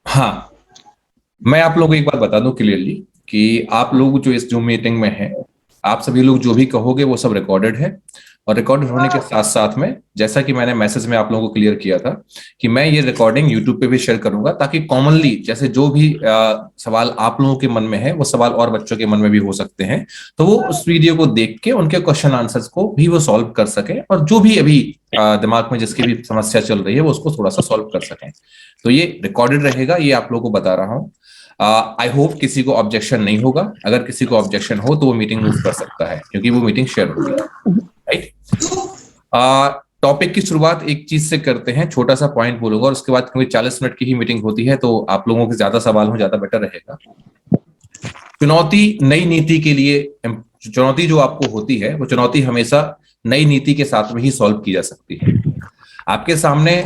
हाँ, मैं आप लोगों को एक बात बता दूं क्लियरली कि आप लोग जो इस जूम मीटिंग में हैं, आप सभी लोग जो भी कहोगे वो सब रिकॉर्डेड है। और रिकॉर्डेड होने के साथ साथ में, जैसा कि मैंने मैसेज में आप लोगों को क्लियर किया था कि मैं ये रिकॉर्डिंग यूट्यूब पे भी शेयर करूंगा, ताकि कॉमनली जैसे जो भी सवाल आप लोगों के मन में है वो सवाल और बच्चों के मन में भी हो सकते हैं, तो वो उस वीडियो को देख के उनके क्वेश्चन आंसर्स को भी वो सॉल्व कर सके, और जो भी अभी दिमाग में जिसकी भी समस्या चल रही है वो उसको थोड़ा सा सॉल्व कर सकें। तो ये रिकॉर्डेड रहेगा, ये आप लोगों को बता रहा हूँ। आई होप किसी को ऑब्जेक्शन नहीं होगा। अगर किसी को ऑब्जेक्शन हो तो वो मीटिंग मूव कर सकता है, क्योंकि वो मीटिंग शेयर होगी। राइट। टॉपिक की शुरुआत एक चीज से करते हैं, छोटा सा पॉइंट बोलूंगा, और उसके बाद क्योंकि 40 मिनट की ही मीटिंग होती है तो आप लोगों के ज्यादा सवाल हो ज्यादा बेटर रहेगा। चुनौती नई नीति के लिए, चुनौती जो आपको होती है वो चुनौती हमेशा नई नीति के साथ में ही सॉल्व की जा सकती है। आपके सामने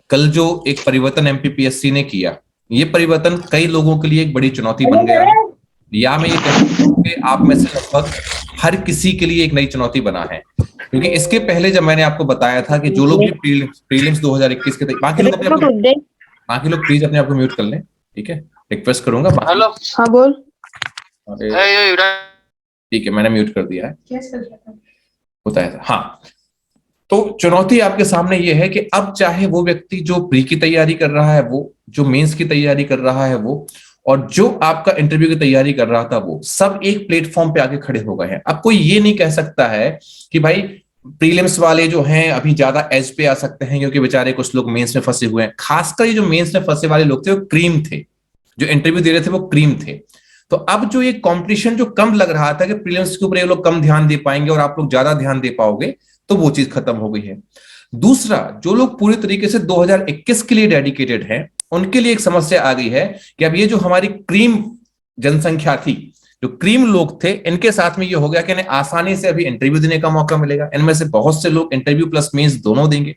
कल जो एक परिवर्तन एमपीपीएससी ने किया, ये परिवर्तन कई लोगों के लिए एक बड़ी चुनौती बन गया है, या मैं ये कह सकता हूं कि आप में से लगभग हर किसी के लिए एक नई चुनौती बना है। क्योंकि इसके पहले जब मैंने आपको बताया था कि जो लोग भी प्रीलिम्स 2021 के बाकी लोग प्लीज अपने आप को म्यूट कर लें, ठीक है, रिक्वेस्ट करूंगा। हेलो, हाँ बोल। ठीक है, मैंने म्यूट कर दिया है, होता है। हाँ, तो चुनौती आपके सामने ये है कि अब चाहे वो व्यक्ति जो प्री की तैयारी कर रहा है, वो जो मेंस की तैयारी कर रहा है, वो और जो आपका इंटरव्यू की तैयारी कर रहा था, वो सब एक प्लेटफॉर्म पे आके खड़े हो गए हैं। अब कोई ये नहीं कह सकता है कि भाई प्रीलिम्स वाले जो हैं अभी ज्यादा एज पे आ सकते हैं, क्योंकि बेचारे कुछ लोग मेंस में फंसे हुए हैं। खासकर ये जो मेंस में फंसे वाले लोग थे वो क्रीम थे, जो इंटरव्यू दे रहे थे वो क्रीम थे। तो अब जो ये कंपटीशन जो कम लग रहा था कि प्रीलिम्स के ऊपर ये लोग कम ध्यान दे पाएंगे और आप लोग ज्यादा ध्यान दे पाओगे, तो वो चीज खत्म हो गई है। दूसरा, जो लोग पूरी तरीके से 2021 के लिए डेडिकेटेड हैं, उनके लिए एक समस्या आ गई है कि अब ये जो हमारी क्रीम जनसंख्या थी, जो क्रीम लोग थे, इनके साथ में ये हो गया कि इन्हें आसानी से अभी इंटरव्यू देने का मौका मिलेगा। इनमें से बहुत से लोग इंटरव्यू प्लस मेंस दोनों देंगे।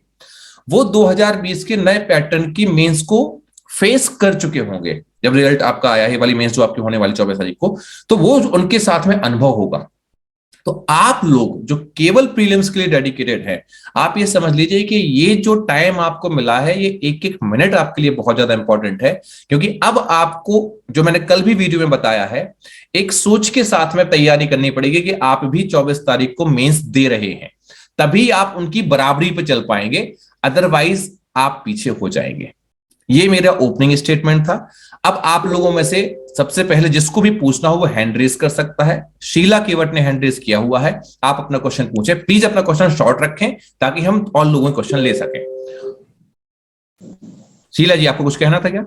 वो 2020 के नए पैटर्न की मेंस को फेस कर चुके होंगे जब रिजल्ट आपका आया है, वाली मेंस जो आपकी होने वाली 24 तारीख को, तो वो उनके साथ में अनुभव होगा। तो आप लोग जो केवल प्रीलिम्स के लिए डेडिकेटेड है, आप ये समझ लीजिए कि ये जो टाइम आपको मिला है, ये एक एक मिनट आपके लिए बहुत ज्यादा इंपॉर्टेंट है। क्योंकि अब आपको, जो मैंने कल भी वीडियो में बताया है, एक सोच के साथ में तैयारी करनी पड़ेगी कि आप भी 24 तारीख को मेंस दे रहे हैं, तभी आप उनकी बराबरी पे चल पाएंगे, अदरवाइज आप पीछे हो जाएंगे। ये मेरा ओपनिंग स्टेटमेंट था। अब आप लोगों में से सबसे पहले जिसको भी पूछना हो वो हैंड रेज कर सकता है। शीला केवट ने हैंड रेज किया हुआ है, आप अपना क्वेश्चन पूछें। प्लीज अपना क्वेश्चन शॉर्ट रखें ताकि हम और लोगों के क्वेश्चन ले सकें। शीला जी, आपको कुछ कहना था क्या?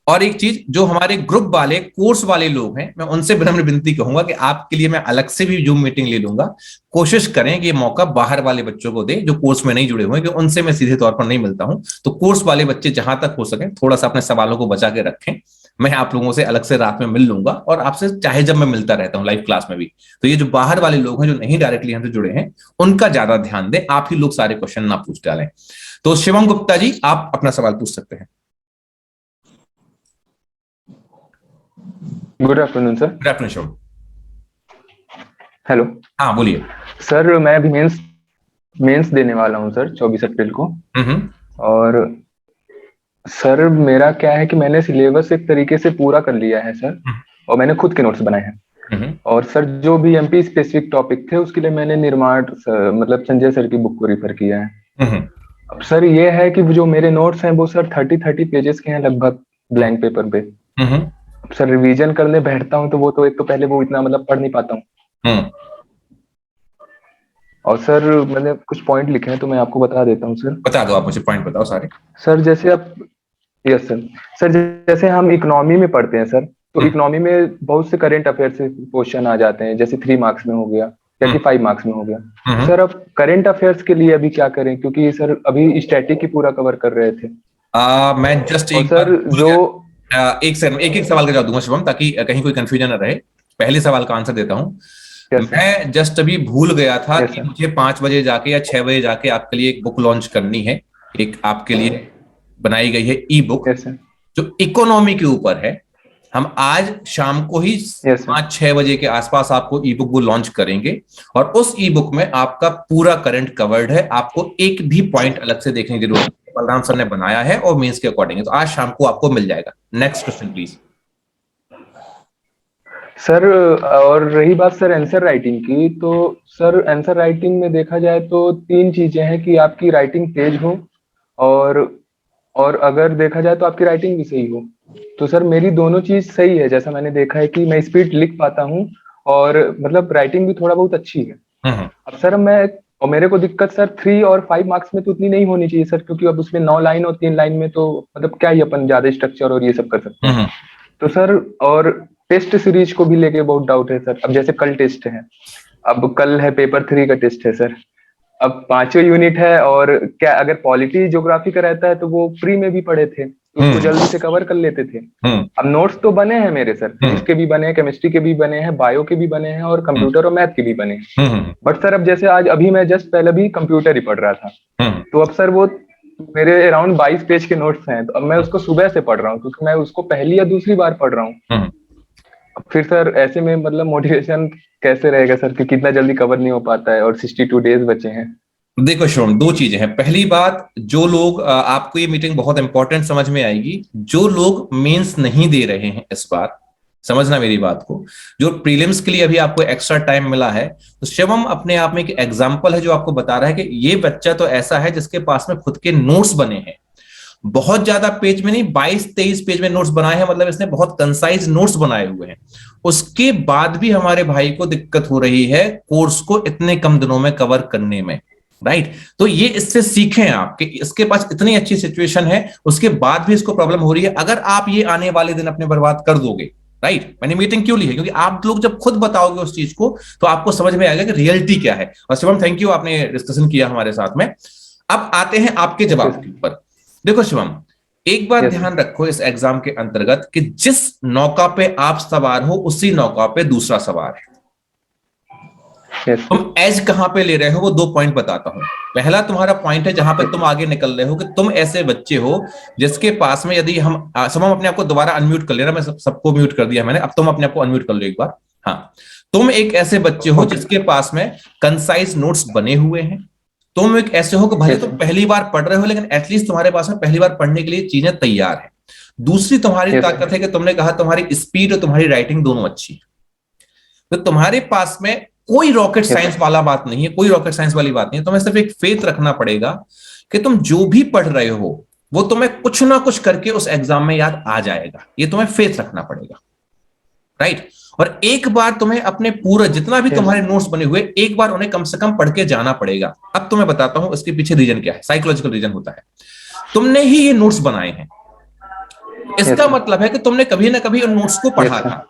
और एक चीज, जो हमारे ग्रुप वाले कोर्स वाले लोग हैं, मैं उनसे विनम्र विनती कहूंगा कि आपके लिए मैं अलग से भी जूम मीटिंग ले लूंगा। कोशिश करें कि ये मौका बाहर वाले बच्चों को दे जो कोर्स में नहीं जुड़े हुए, कि उनसे मैं सीधे तौर पर नहीं मिलता हूं। तो कोर्स वाले बच्चे जहां तक हो सके थोड़ा सा अपने सवालों को बचा के रखें। मैं आप लोगों से अलग से रात में मिल लूंगा, और आपसे चाहे जब मैं मिलता रहता हूँ लाइव क्लास में भी। तो ये जो बाहर वाले लोग हैं जो नहीं डायरेक्टली हमसे जुड़े हैं, उनका ज्यादा ध्यान दें, आप ही लोग सारे क्वेश्चन ना पूछ डालें। तो शिवम गुप्ता जी, आप अपना सवाल पूछ सकते हैं। Good afternoon sir. Good afternoon Shivam. Hello. हाँ बोलिए सर, मैं अभी मेंस देने वाला हूँ सर, 24 अप्रैल को। और सर मेरा क्या है कि मैंने सिलेबस एक तरीके से पूरा कर लिया है सर, और मैंने खुद के नोट्स बनाए हैं। और सर जो भी एमपी स्पेसिफिक टॉपिक थे उसके लिए मैंने निर्माण मतलब संजय सर की बुक को रिफर किया है। अब सर ये है कि जो मेरे नोट्स हैं वो सर 30 पेजेस के हैं लगभग, ब्लैंक पेपर पे। सर रिवीजन करने बैठता हूँ तो वो तो एक तो पहले वो इतना मतलब पढ़ नहीं पाता हूँ। और सर मैंने कुछ पॉइंट लिखे हैं तो मैं आपको बता देता हूँ सर। बता दो, आप मुझे पॉइंट बताओ सारे। सर जैसे अब यस सर जैसे हम इकोनॉमी में पढ़ते हैं सर, तो इकोनॉमी में बहुत से करंट अफेयर से क्वेश्चन आ जाते हैं, जैसे 3 मार्क्स में हो गया या कि 5 मार्क्स में हो गया। सर अब करंट अफेयर्स के लिए अभी क्या करें, क्योंकि सर अभी स्टैटिक ही पूरा कवर कर रहे थे। मैं जस्ट एक सर जो एक सेकंड, एक सवाल का जवाब दूंगा शिवम, ताकि कहीं कोई कंफ्यूजन न रहे। पहले सवाल का आंसर देता हूं। मैं जस्ट अभी भूल गया था कि मुझे 5 बजे जाके या 6 बजे जाके आपके लिए एक बुक लॉन्च करनी है। एक आपके लिए बनाई गई है ई बुक जो इकोनॉमी के ऊपर है। हम आज शाम को ही Yes, sir. 5-6 बजे के आसपास आपको ई बुक वो लॉन्च करेंगे, और उस ई बुक में आपका पूरा करंट कवर्ड है, आपको एक भी पॉइंट अलग से देखने की जरूरत नहीं। बलराम सर ने बनाया है और मेंस के अकॉर्डिंग है, तो आज शाम को आपको मिल जाएगा। Next question please. सर और रही बात सर आंसर राइटिंग की, तो सर आंसर राइटिंग में देखा जाए तो 3 चीजें हैं कि आपकी राइटिंग तेज हो, और और अगर देखा जाए तो आपकी राइटिंग भी सही हो। तो सर मेरी दोनों चीज सही है, जैसा मैंने देखा है कि मैं स्पीड लिख पाता हूँ, और मतलब राइटिंग भी थोड़ा बहुत अच्छी है। अब सर और मेरे को दिक्कत सर 3 और 5 मार्क्स में तो उतनी नहीं होनी चाहिए सर, क्योंकि अब उसमें 9 लाइन और 3 लाइन में तो मतलब क्या ही अपन ज्यादा स्ट्रक्चर और ये सब कर सकते हैं। तो सर और टेस्ट सीरीज को भी लेके बहुत डाउट है सर। अब जैसे कल टेस्ट है, अब कल है पेपर 3 का टेस्ट है सर, अब 5 यूनिट है, और क्या अगर पॉलिटी ज्योग्राफी का रहता है तो वो प्री में भी पढ़े थे, तो उसको जल्दी से कवर कर लेते थे। अब नोट्स तो बने हैं मेरे सर, फिजिक्स के भी बने हैं, केमिस्ट्री के भी बने हैं, बायो के भी बने हैं, और कंप्यूटर और मैथ के भी बने हैं। बट सर अब जैसे आज अभी मैं जस्ट पहले भी कंप्यूटर ही पढ़ रहा था, तो अब सर वो मेरे अराउंड 22 पेज के नोट्स हैं, तो अब मैं उसको सुबह से पढ़ रहा हूँ, क्योंकि मैं उसको पहली या दूसरी बार पढ़ रहा हूँ। फिर सर ऐसे में मतलब मोटिवेशन कैसे रहेगा सर, कि कितना जल्दी कवर नहीं हो पाता है, और 62 डेज बचे हैं। देखो शिवम, 2 चीजें हैं। पहली बात, जो लोग आपको ये मीटिंग बहुत इंपॉर्टेंट समझ में आएगी, जो लोग मेंस नहीं दे रहे हैं इस बार, समझना मेरी बात को, जो प्रीलिम्स के लिए अभी आपको एक्स्ट्रा टाइम मिला है, तो शिवम अपने आप में एक एग्जांपल है जो आपको बता रहा है कि ये बच्चा तो ऐसा है जिसके पास में खुद के नोट्स बने हैं। बहुत ज्यादा पेज में नहीं, 22-23 पेज में नोट्स बनाए हैं, मतलब इसने बहुत कंसाइज नोट्स बनाए हुए हैं। उसके बाद भी हमारे भाई को दिक्कत हो रही है कोर्स को इतने कम दिनों में कवर करने में, राइट। तो ये इससे सीखें आप कि इसके पास इतनी अच्छी सिचुएशन है, उसके बाद भी इसको प्रॉब्लम हो रही है। अगर आप ये आने वाले दिन अपने बर्बाद कर दोगे, राइट, मैंने मीटिंग क्यों ली है, क्योंकि आप लोग जब खुद बताओगे उस चीज को तो आपको समझ में आएगा कि रियलिटी क्या है। और शिवम, थैंक यू, आपने डिस्कशन किया हमारे साथ में। अब आते हैं आपके जवाब के ऊपर। देखो शिवम, एक बात ध्यान रखो इस एग्जाम के अंतर्गत कि जिस नौका पे आप सवार हो उसी नौका पे दूसरा सवार है। तुम एज कहां पे ले रहे हो वो 2 पॉइंट बताता हूं। पहला तुम्हारा पॉइंट है जहां पे तुम आगे निकल रहे हो कि तुम ऐसे बच्चे हो जिसके पास में, यदि हम अपने आप को दोबारा अनम्यूट कर लेना, मैं सबको म्यूट कर दिया मैंने, अब तुम अपने आप को अनम्यूट कर लो एक बार। हाँ, तुम एक ऐसे बच्चे हो जिसके पास में कंसाइज नोट्स बने हुए हैं। तुम एक ऐसे हो कि भले तुम पहली बार पढ़ रहे हो, लेकिन एटलीस्ट तुम्हारे पास में पहली बार पढ़ने के लिए चीजें तैयार है। दूसरी तुम्हारी ताकत है कि तुमने कहा तुम्हारी स्पीड और तुम्हारी राइटिंग दोनों अच्छी है। तो तुम्हारे पास में कोई रॉकेट साइंस वाला बात नहीं है, कोई रॉकेट साइंस वाली बात नहीं है। तुम्हें सिर्फ एक फेथ रखना पड़ेगा कि तुम जो भी पढ़ रहे हो वो तुम्हें कुछ ना कुछ करके उस एग्जाम में याद आ जाएगा। ये तुम्हें फेथ रखना पड़ेगा, राइट। और एक बार तुम्हें अपने पूरा जितना भी तुम्हारे नोट्स बने हुए, एक बार उन्हें कम से कम पढ़ के जाना पड़ेगा। अब तुम्हें बताता हूं इसके पीछे रीजन क्या है। साइकोलॉजिकल रीजन होता है, तुमने ही ये नोट्स बनाए हैं, इसका मतलब है कि तुमने कभी ना कभी उन नोट्स को पढ़ा था।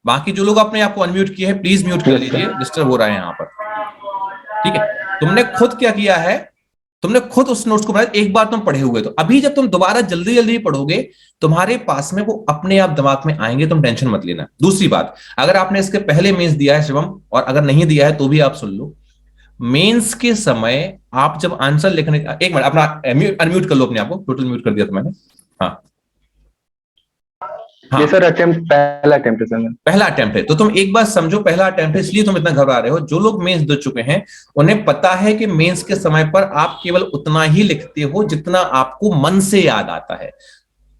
बाकी जो लोग अपने आप को अनम्यूट किए हैं, प्लीज म्यूट कर लीजिए, डिस्टर्ब हो रहा है यहां पर, ठीक है। तुमने खुद क्या किया है, तुमने खुद उस नोट्स को बनाया, एक बार तुम पढ़े हुए। तो अभी जब तुम दोबारा जल्दी जल्दी पढ़ोगे, तुम्हारे पास में वो अपने आप दिमाग में आएंगे, तुम टेंशन मत लेना। दूसरी बात, अगर आपने इसके पहले मेंस दिया है शिवम, और अगर नहीं दिया है तो भी आप सुन लो, मेंस के समय आप जब आंसर लिखने का, एक मिनट अपना अनम्यूट कर लो अपने आप को, टोटल म्यूट कर दिया था मैंने। हाँ ये सर पहला अटेम्प्ट है सर, पहला अटेम्प्ट है। तो तुम एक बात समझो, पहला अटेम्प्ट है इसलिए तुम इतना घबरा रहे हो। जो लोग मेंस दे चुके हैं उन्हें पता है कि मेंस के समय पर आप केवल उतना ही लिखते हो जितना आपको मन से याद आता है।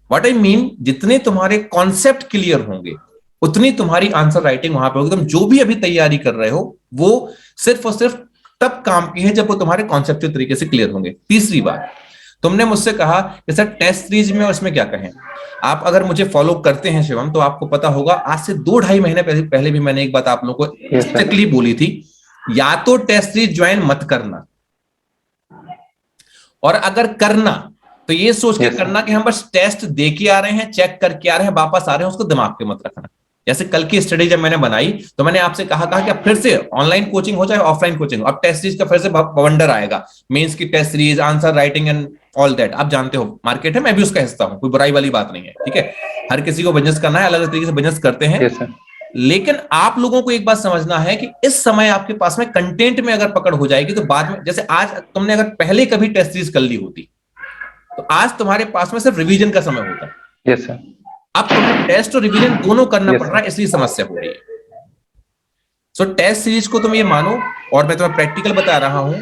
व्हाट आई मीन, जितने तुम्हारे कॉन्सेप्ट क्लियर होंगे उतनी तुम्हारी आंसर राइटिंग वहां पर होगी। तुम जो भी अभी तैयारी कर रहे हो वो सिर्फ और सिर्फ तब काम की है जब वो तुम्हारे कॉन्सेप्ट तरीके से क्लियर होंगे। तीसरी बात, तुमने मुझसे कहा कि सर टेस्ट सीरीज में उसमें क्या कहें। आप अगर मुझे फॉलो करते हैं शिवम, तो आपको पता होगा आज से 2-2.5 महीने पहले भी मैंने एक बात आप लोगों को स्ट्रिक्टली बोली थी, या तो टेस्ट सीरीज ज्वाइन मत करना, और अगर करना तो ये सोच के करना कि हम बस टेस्ट दे के आ रहे हैं, चेक करके आ रहे हैं, वापस आ रहे हैं, उसको दिमाग पे मत रखना। जैसे कल की स्टडी जब मैंने बनाई तो मैंने आपसे कहा कि अब फिर से ऑनलाइन कोचिंग हो चाहे ऑफलाइन कोचिंग, अब टेस्ट सीरीज का फिर से वंडर आएगा, मेंस की test series, answer writing and all that. आप जानते हो मार्केट है, मैं भी उसका हिस्सा हूं, कोई बुराई वाली बात नहीं है, ठीक है। हर किसी को बिजनेस करना है, अलग अलग तरीके से बिजनेस करते हैं। लेकिन आप लोगों को एक बात समझना है कि इस समय आपके पास में कंटेंट में अगर पकड़ हो जाएगी तो बाद में, जैसे आज तुमने अगर पहले कभी टेस्ट सीरीज कर ली होती तो आज तुम्हारे पास में सिर्फ रिवीजन का समय होता। Yes sir. अब तुम्हें टेस्ट और रिवीजन दोनों करना पड़ रहा है, इसलिए समस्या हो रही है। सो टेस्ट सीरीज को तुम ये मानो, और मैं तुम्हें प्रैक्टिकल बता रहा हूं,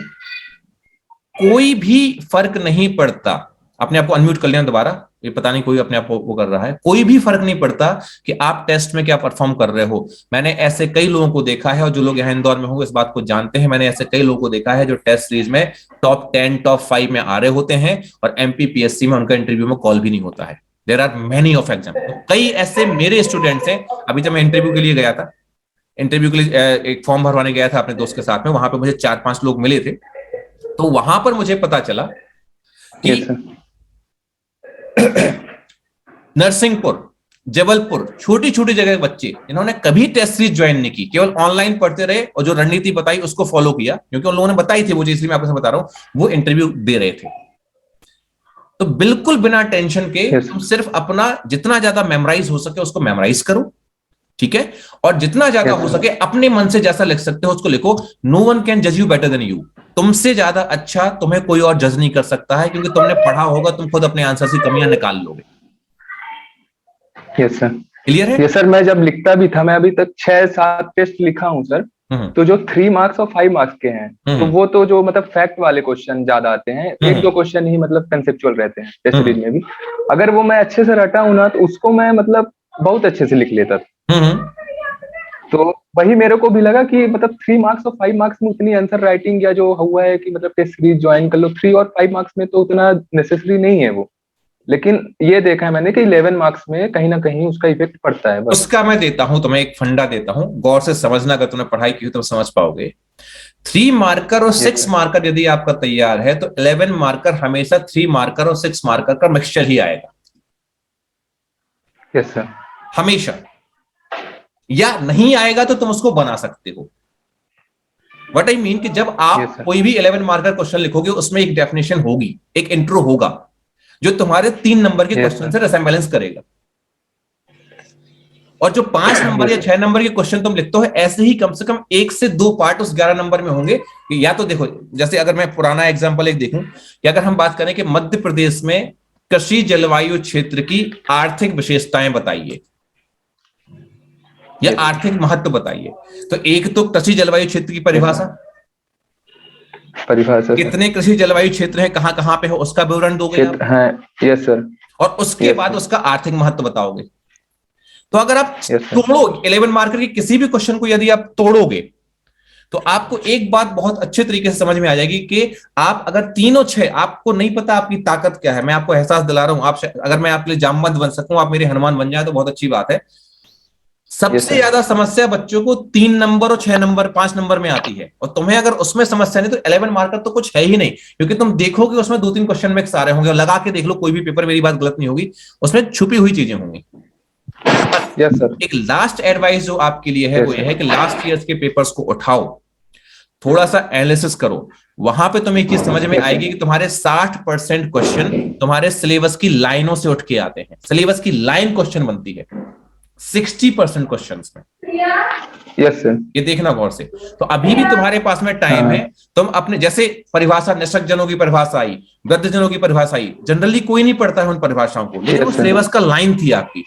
कोई भी फर्क नहीं पड़ता। अपने आप को अनम्यूट कर लेना दोबारा, ये पता नहीं कोई अपने आप को वो कर रहा है। कोई भी फर्क नहीं पड़ता कि आप टेस्ट में क्या परफॉर्म कर रहे हो। मैंने ऐसे कई लोगों को देखा है, और जो लोग यहाँ इंदौर में होंगे इस बात को जानते हैं, मैंने ऐसे कई लोगों को देखा है जो टेस्ट सीरीज में टॉप 10 टॉप 5 में आ रहे होते हैं, और एमपीपीएससी में उनका इंटरव्यू में कॉल भी नहीं होता है। There are many of example. तो कई ऐसे मेरे स्टूडेंट्स हैं। अभी जब मैं इंटरव्यू के लिए गया था, इंटरव्यू के लिए एक फॉर्म भरवाने गया था अपने दोस्त के साथ में, वहां पे मुझे 4-5 लोग मिले थे। तो वहां पर मुझे पता चला कि नरसिंहपुर, जबलपुर, छोटी छोटी जगह के बच्चे इन्होंने कभी टेस्ट सीरीज ज्वाइन नहीं की, केवल ऑनलाइन पढ़ते रहे और जो रणनीति बताई उसको फॉलो किया, क्योंकि उन लोगों ने बताई थी मुझे, इसलिए मैं आपको बता रहा हूं, वो इंटरव्यू दे रहे थे। तो बिल्कुल बिना टेंशन के तुम सिर्फ अपना जितना ज्यादा मेमोराइज हो सके उसको मेमोराइज करो, ठीक है, और जितना ज्यादा हो सके अपने मन से जैसा लिख सकते हो उसको लिखो। नो वन कैन जज यू बेटर देन यू। तुमसे ज्यादा अच्छा तुम्हें कोई और जज नहीं कर सकता है, क्योंकि तुमने पढ़ा होगा, तुम खुद अपने आंसर की कमियां निकाल लोगे। Yes sir. क्लियर है? Yes sir. मैं जब लिखता भी था, मैं अभी तक 6-7 टेस्ट लिखा हूँ सर। तो जो 3 मार्क्स और 5 मार्क्स के हैं, तो वो तो जो मतलब फैक्ट वाले क्वेश्चन ज्यादा आते हैं, 1-2 क्वेश्चन ही मतलब कंसेप्चुअल रहते हैं टेस्ट सीरीज में भी। अगर वो मैं अच्छे से रटा हूं ना, तो उसको मैं मतलब बहुत अच्छे से लिख लेता था। तो वही मेरे को भी लगा कि मतलब 3 मार्क्स और 5 मार्क्स में उतनी आंसर राइटिंग या जो हुआ है कि मतलब टेस्ट सीरीज ज्वाइन कर लो, 3 और 5 मार्क्स में तो उतना नेसेसरी नहीं है वो। लेकिन ये देखा है मैंने कि 11 मार्क्स में कहीं ना कहीं उसका इफेक्ट पड़ता है। बस उसका मैं देता हूं तुम्हें एक फंडा देता हूं, गौर से समझना, अगर तुमने पढ़ाई की तो समझ पाओगे। 3 मार्कर और 6 मार्कर यदि आपका तैयार है, तो 11 मार्कर हमेशा 3 मार्कर और 6 मार्कर का मिक्सचर ही आएगा। Yes sir. हमेशा। या नहीं आएगा तो तुम उसको बना सकते हो। व्हाट आई मीन कि जब आप कोई भी 11 मार्कर क्वेश्चन लिखोगे, उसमें एक डेफिनेशन होगी, एक इंट्रो होगा, जो तुम्हारे 3 नंबर के क्वेश्चन से रिसेम्बलेंस करेगा। और जो 5 नंबर या 6 नंबर के क्वेश्चन तुम लिखते हो, ऐसे ही कम से कम 1 से 2 पार्ट उस 11 नंबर में होंगे। या तो देखो, जैसे अगर मैं पुराना एग्जांपल एक देखूं, कि अगर हम बात करें कि मध्य प्रदेश में कृषि जलवायु क्षेत्र की आर्थिक विशेषताएं बताइए या आर्थिक महत्व बताइए, तो एक तो कृषि जलवायु क्षेत्र की परिभाषा, कितने कृषि जलवायु क्षेत्र है, कहां कहां पे हो, उसका विवरण दोगे आप। Yes sir. और उसके बाद उसका आर्थिक महत्व बताओगे। तो अगर आप तोड़ो 11 मार्कर के किसी भी क्वेश्चन को यदि आप तोड़ोगे, तो आपको एक बात बहुत अच्छे तरीके से समझ में आ जाएगी कि आप अगर तीनों 6, आपको नहीं पता आपकी ताकत क्या है। मैं आपको एहसास दिला रहा हूं, आप अगर मैं आपके लिए जामवंत बन सकूं, आप मेरे हनुमान बन जाए तो बहुत अच्छी बात है। सबसे ज्यादा समस्या बच्चों को 3 नंबर और 6 नंबर 5 नंबर में आती है, और तुम्हें अगर उसमें समस्या नहीं, तो 11 मार्कर तो कुछ है ही नहीं, क्योंकि तुम देखोगे उसमें 2-3 क्वेश्चन में सारे होंगे, और लगा के देख लो कोई भी पेपर, मेरी बात गलत नहीं होगी, उसमें छुपी हुई चीजें होंगी। Yes sir. एक लास्ट एडवाइस जो आपके लिए है वो ये है कि लास्ट ईयर्स के पेपर्स को उठाओ, थोड़ा सा एनालिसिस करो। वहां पे तुम्हें एक चीज समझ में आएगी कि तुम्हारे 60% क्वेश्चन तुम्हारे सिलेबस की लाइनों से उठ के आते हैं। सिलेबस की लाइन क्वेश्चन बनती है 60% क्वेश्चंस में। Yes sir. ये देखना गौर से। तो अभी भी तुम्हारे पास में टाइम है। तुम अपने जैसे परिभाषा, निश्चक जनों की परिभाषा आई, वृद्ध जनों की परिभाषा आई, जनरली कोई नहीं पढ़ता है उन परिभाषाओं को, लेकिन वो सिलेबस का लाइन थी आपकी।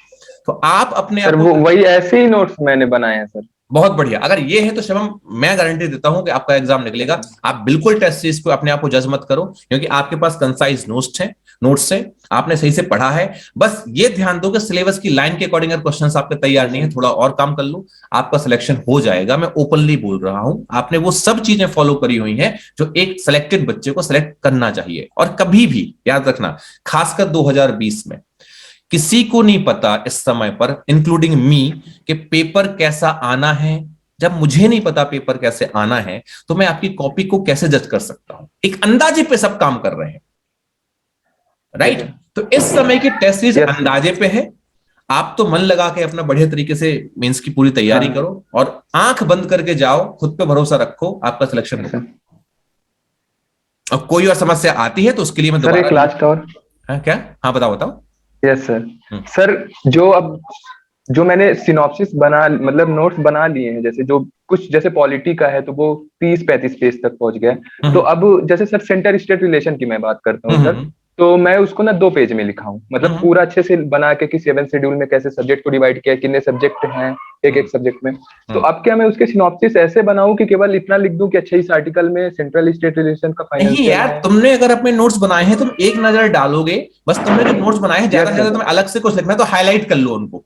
तो आप अपने सर वो वही ऐसे ही नोट्स मैंने बनाए हैं सर। बहुत बढ़िया। अगर ये है तो शिवम, मैं गारंटी देता हूं कि आपका एग्जाम निकलेगा। आप बिल्कुल टेस्ट सीरीज को अपने आप को जज मत करो, क्योंकि आपके पास कंसाइज नोट्स है, आपने सही से पढ़ा है। बस ये ध्यान दो कि सिलेबस की लाइन के अकॉर्डिंग अगर क्वेश्चंस आपके तैयार नहीं है, थोड़ा और काम कर लो, आपका सिलेक्शन हो जाएगा। मैं ओपनली बोल रहा हूं, आपने वो सब चीजें फॉलो करी हुई हैं जो एक सिलेक्टेड बच्चे को सिलेक्ट करना चाहिए। और कभी भी याद रखना, खासकर 2020 में किसी को नहीं पता इस समय पर, इंक्लूडिंग मी, कि पेपर कैसा आना है। जब मुझे नहीं पता पेपर कैसे आना है, तो मैं आपकी कॉपी को कैसे जज कर सकता हूं। एक अंदाजे पे सब काम कर रहे हैं, राइट। तो इस समय की टेस्ट सीरीज अंदाजे पे है। आप तो मन लगा के अपना बढ़िया तरीके से मेंस की पूरी तैयारी करो, और आंख बंद करके जाओ, खुद पे भरोसा रखो, आपका सिलेक्शन होगा। और कोई और समस्या आती है तो उसके लिए मैं दोबारा लास्ट और क्या, हाँ बताओ। Yes sir. सर जो मैंने सिनॉप्सिस मतलब नोट्स बना लिए हैं, जैसे जो कुछ जैसे पॉलिटी का है तो वो 30-35 पेज तक पहुंच गया। तो अब जैसे सर सेंटर स्टेट रिलेशन की मैं बात करता हूँ सर, तो मैं उसको ना 2 पेज में लिखा हूँ, मतलब पूरा अच्छे से बना के कि 7 शेड्यूल में कैसे सब्जेक्ट को डिवाइड किया, कितने सब्जेक्ट हैं एक एक सब्जेक्ट में। तो अब क्या मैं उसके सिनॉप्सिस ऐसे बनाऊं कि केवल इतना लिख दूं कि अच्छा इस आर्टिकल में सेंट्रल स्टेट रिलेशन का नहीं फाइनेंशियल यार, है। तुमने अगर अपने नोट्स बनाए हैं तुम एक नजर डालोगे, बस तुमने जो नोट्स बनाए हैं ज्यादा यस से ज्यादा सर। तुम्हें अलग से कुछ लिखना है तो हाईलाइट कर लो उनको।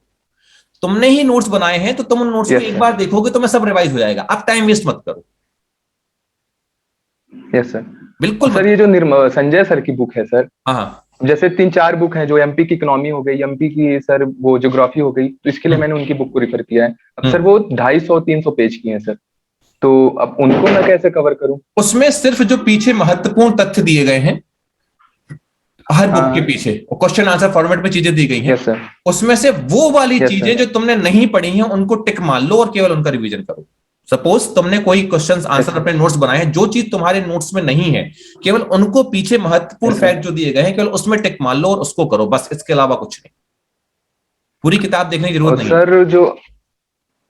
तुमने ही नोट्स बनाए हैं तो तुम उन नोट्स को यस एक सर। बार देखोगे तो मैं सब रिवाइज हो जाएगा। अब टाइम वेस्ट मत करो, यस सर। बिल्कुल सर मत ये जो करो। संजय सर की बुक है सर, हाँ हाँ। जैसे 3-4 बुक हैं, जो एमपी की इकोनॉमी हो गई, एमपी की सर वो ज्योग्राफी हो गई, तो इसके लिए हम्म, मैंने उनकी बुक को रिफर किया है। अब सर हम्म। वो 250-300 पेज की हैं सर, तो अब उनको मैं कैसे कवर करूं? उसमें सिर्फ जो पीछे महत्वपूर्ण तथ्य दिए गए हैं हर बुक के हाँ। पीछे और क्वेश्चन आंसर फॉर्मेट में चीजें दी गई हैं, यस सर। उसमें से वो वाली यस चीजें सर। जो तुमने नहीं पढ़ी हैं उनको टिक मार लो और केवल उनका रिवीजन करो। सपोज तुमने कोई क्वेश्चंस यस आंसर सर। अपने नोट्स बनाए हैं, जो चीज तुम्हारे नोट्स में नहीं है केवल उनको पीछे महत्वपूर्ण यस सर। फैक्ट जो दिए गए हैं केवल उसमें टिक मार लो और उसको करो, बस इसके अलावा कुछ नहीं। पूरी किताब देखने की जरूरत और नहीं है। सर जो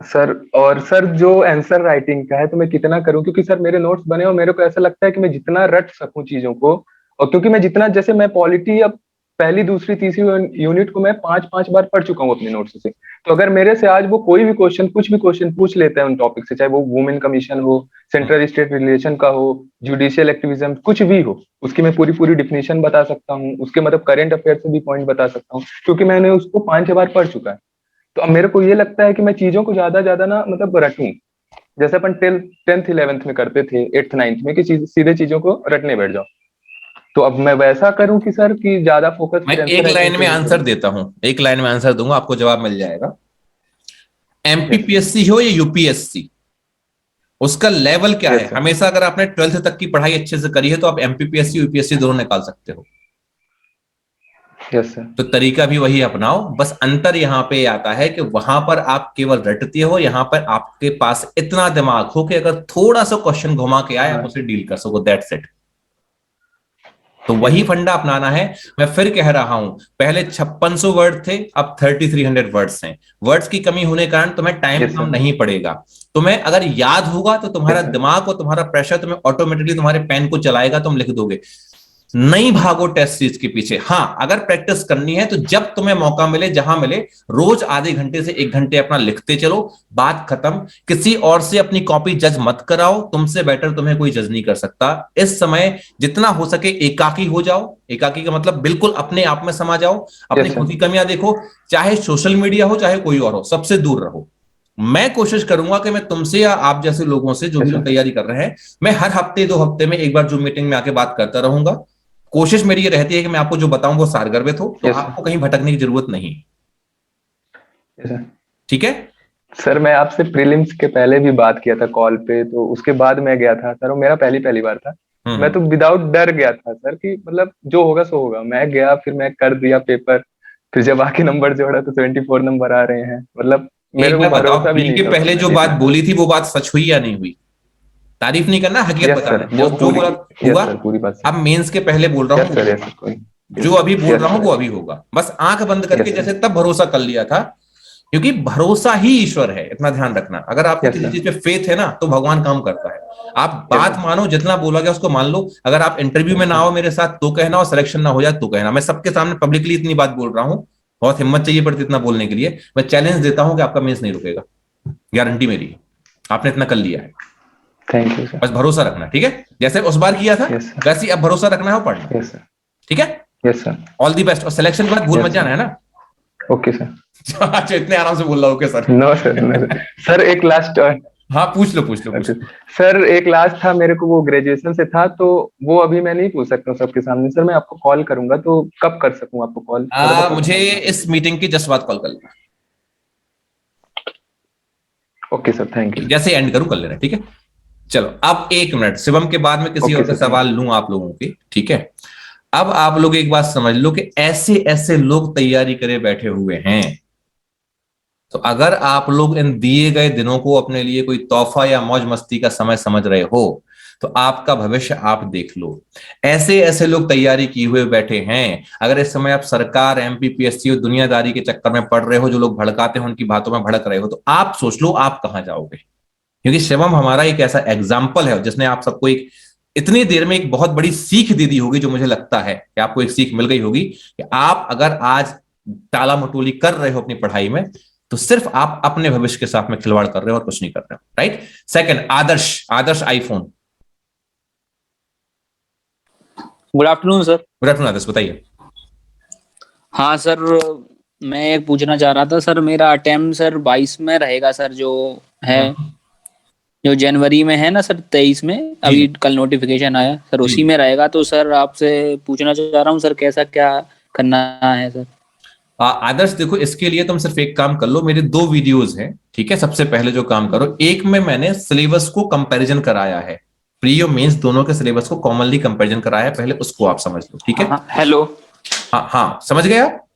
सर और सर जो आंसर राइटिंग का है, तो मैं कितना करूं? क्योंकि सर मेरे नोट्स बने और मेरे को ऐसा लगता है कि मैं जितना रट सकूं चीजों को, और क्योंकि मैं जितना, जैसे मैं पॉलिटी अब पहली दूसरी तीसरी यूनिट को मैं 5-5 बार पढ़ चुका हूँ अपने नोट्स से। तो अगर मेरे से आज वो कोई भी क्वेश्चन, कुछ भी क्वेश्चन पूछ लेते हैं उन टॉपिक से, चाहे वो वुमेन कमीशन हो, सेंट्रल स्टेट रिलेशन का हो, जुडिशियल एक्टिविज्म, कुछ भी हो, उसकी मैं पूरी पूरी डिफिनेशन बता सकता हूँ, उसके मतलब करंट अफेयर से भी पॉइंट बता सकता हूँ, क्योंकि मैंने उसको 5-6 बार पढ़ चुका है। तो अब मेरे को ये लगता है कि मैं चीजों को ज्यादा ज्यादा ना मतलब रटूं, जैसे अपन 10th 11th में करते थे, 8th 9th में, कि सीधे चीजों को रटने बैठ जाओ। तो अब मैं वैसा करूं कि सर कि ज्यादा फोकस मैं फिर आंसर एक राइटिंग लाइन पे में नहीं आंसर करूं। देता हूं, एक लाइन में आंसर दूंगा, आपको जवाब मिल जाएगा। Yes sir. एमपीपीएससी हो या यूपीएससी, उसका लेवल क्या है? Yes sir. हमेशा अगर आपने 12th तक की पढ़ाई अच्छे से करी है तो आप एमपीपीएससी यूपीएससी दोनों निकाल सकते हो। Yes sir. तो तरीका भी वही अपनाओ, बस अंतर यहां पे आता है कि वहां पर आप केवल रटते हो, यहां पर आपके पास इतना दिमाग हो कि अगर थोड़ा सा क्वेश्चन घुमा के आए आप हाँ। उसे डील कर सको, दैट्स इट। तो वही यस सर। फंडा अपनाना है। मैं फिर कह रहा हूं, पहले 5600 वर्ड थे, अब 3300 वर्ड्स हैं। वर्ड्स की कमी होने के कारण तुम्हें टाइम यस कम सर। नहीं पड़ेगा। तुम्हें अगर याद होगा तो तुम्हारा यस सर। दिमाग और तुम्हारा प्रेशर तुम्हें ऑटोमेटिकली तुम्हारे पेन को चलाएगा, तुम लिख दोगे। नहीं भागो टेस्ट सीरीज के पीछे। हाँ, अगर प्रैक्टिस करनी है तो जब तुम्हें मौका मिले, जहां मिले, रोज आधे घंटे से 1 घंटे अपना लिखते चलो, बात खत्म। किसी और से अपनी कॉपी जज मत कराओ, तुमसे बेटर तुम्हें कोई जज नहीं कर सकता। इस समय जितना हो सके एकाकी हो जाओ। एकाकी का मतलब बिल्कुल अपने आप में समा जाओ, अपनी यस खुद सर। की कमियां देखो। चाहे सोशल मीडिया हो चाहे कोई और हो, सबसे दूर रहो। मैं कोशिश करूंगा कि मैं तुमसे या आप जैसे लोगों से, जो भी यस लोग सर। तैयारी कर रहे हैं, मैं हर हफ्ते 2 हफ्ते में एक बार जूम मीटिंग में आके बात करता रहूंगा। कोशिश मेरी ये रहती है कि मैं आपको जो बताऊं वो सारगर्भित हो, तो यस सर। आपको कहीं भटकने की जरूरत नहीं। Yes sir. ठीक है। सर मैं आपसे प्रीलिम्स के पहले भी बात किया था कॉल पे, तो उसके बाद मैं गया था सर, वो मेरा पहली पहली बार था। मैं हम्म। तो विदाउट डर गया था सर, कि मतलब जो होगा सो होगा। मैं गया, फिर मैं कर दिया पेपर, फिर जब आके नंबर जोड़ा तो 24 नंबर आ रहे हैं, मतलब मेरे एक को बार बताओ, भरोसा भी प्री नहीं के था उस पहले समय जो बात इतना। बोली थी वो बात सच हुई या नहीं हुई? तारीफ नहीं करना, हकीकत यस बताना सर, है। वो जो पूरी। बोला हुआ। यस सर, पूरी बात अब सर। मेंस के पहले बोल रहा हूं यस वो सर। यस होगा, सर, कोई। जो अभी बोल यस रहा हूं सर। वो अभी होगा। बस आंख बंद करके यस जैसे सर। तब भरोसा कर लिया था, क्योंकि भरोसा ही ईश्वर है, इतना ध्यान रखना। अगर आपको यस किसी सर। चीज पे फेथ है ना तो भगवान काम करता है। आप यस बात सर। मानो, जितना बोला गया उसको मान लो। अगर आप इंटरव्यू में यस ना सर। आओ मेरे साथ तो कहना, और सिलेक्शन ना हो जाए तो कहना। मैं सबके सामने पब्लिकली इतनी बात बोल रहा हूं, बहुत हिम्मत चाहिए पड़ती इतना बोलने के लिए। मैं चैलेंज देता हूं कि आपका मेंस नहीं रुकेगा, गारंटी मेरी है। आपने इतना कर लिया है, थैंक यू सर। बस भरोसा रखना, ठीक है? जैसे उस बार किया था यस सर। वैसे ही अब भरोसा रखना है और पढ़ना। Yes sir. ठीक है। Yes sir. All the best. और सिलेक्शन के बाद भूल मत यस जाना, है सर। ना? Okay sir. अच्छा, इतने आराम से बोल रहा हूँ। Okay sir. No sir, no sir. Sir एक लास्ट। हाँ, पूछ लो पूछ लो पूछ अच्छा लो। सर, एक लास्ट था मेरे को, वो ग्रेजुएशन से था, तो वो अभी मैं नहीं पूछ सकता हूँ सबके सामने। सर मैं आपको कॉल करूंगा, तो कब कर सकूं आपको कॉल, थोड़ा बता मुझे सकते इस मीटिंग के जस्ट बाद कॉल कर लेना। हैं? Okay sir, thank you. जैसे एंड करूं कर लेना, ठीक है? चलो, अब 1 मिनट शिवम के बाद में किसी ओके और का सर, थैंक सवाल यू। लूं आप लोगों के, ठीक है? अब आप लोग एक बात समझ लो कि ऐसे ऐसे लोग तैयारी करे बैठे हुए हैं। तो अगर आप लोग इन दिए गए दिनों को अपने लिए कोई तोहफा या मौज मस्ती का समय समझ रहे हो तो आपका भविष्य आप देख लो। ऐसे ऐसे लोग तैयारी किए हुए बैठे हैं। अगर इस समय आप सरकार, एमपीपीएससी और दुनियादारी के चक्कर में पड़ रहे हो, जो लोग भड़काते हैं उनकी बातों में भड़क रहे हो, तो आप सोच लो आप कहां जाओगे। क्योंकि शिवम हमारा एक ऐसा एग्जाम्पल है जिसने आप सबको एक इतनी देर में एक बहुत बड़ी सीख दे दी होगी, जो मुझे लगता है कि आपको एक सीख मिल गई होगी कि आप अगर आज टाला मटोली कर रहे हो अपनी पढ़ाई में, तो सिर्फ आप अपने भविष्य के साथ में खिलवाड़ कर रहे हो और कुछ नहीं कर रहे हो, right. Second, Adarsh iPhone. Good afternoon sir. Good afternoon Adarsh, बताइए। हाँ सर, मैं एक पूछना चाह रहा था सर, मेरा अटेम्प्ट सर 22 में रहेगा सर, जो है जो जनवरी में है ना सर, 23 में अभी कल नोटिफिकेशन आया सर, उसी में रहेगा। तो सर आपसे पूछना चाह रहा हूँ सर, कैसा क्या करना है सर? आदर्श देखो, इसके लिए तुम सिर्फ एक काम कर लो, मेरे 2 वीडियोस हैं, ठीक है। सबसे पहले जो काम करो, एक में मैंने सिलेबस को कंपैरिजन कराया है, प्री और मेंस दोनों के सिलेबस को कॉमनली कंपैरिजन कराया है, पहले उसको आप समझ लो, ठीक है। हेलो। हाँ समझ गए आप?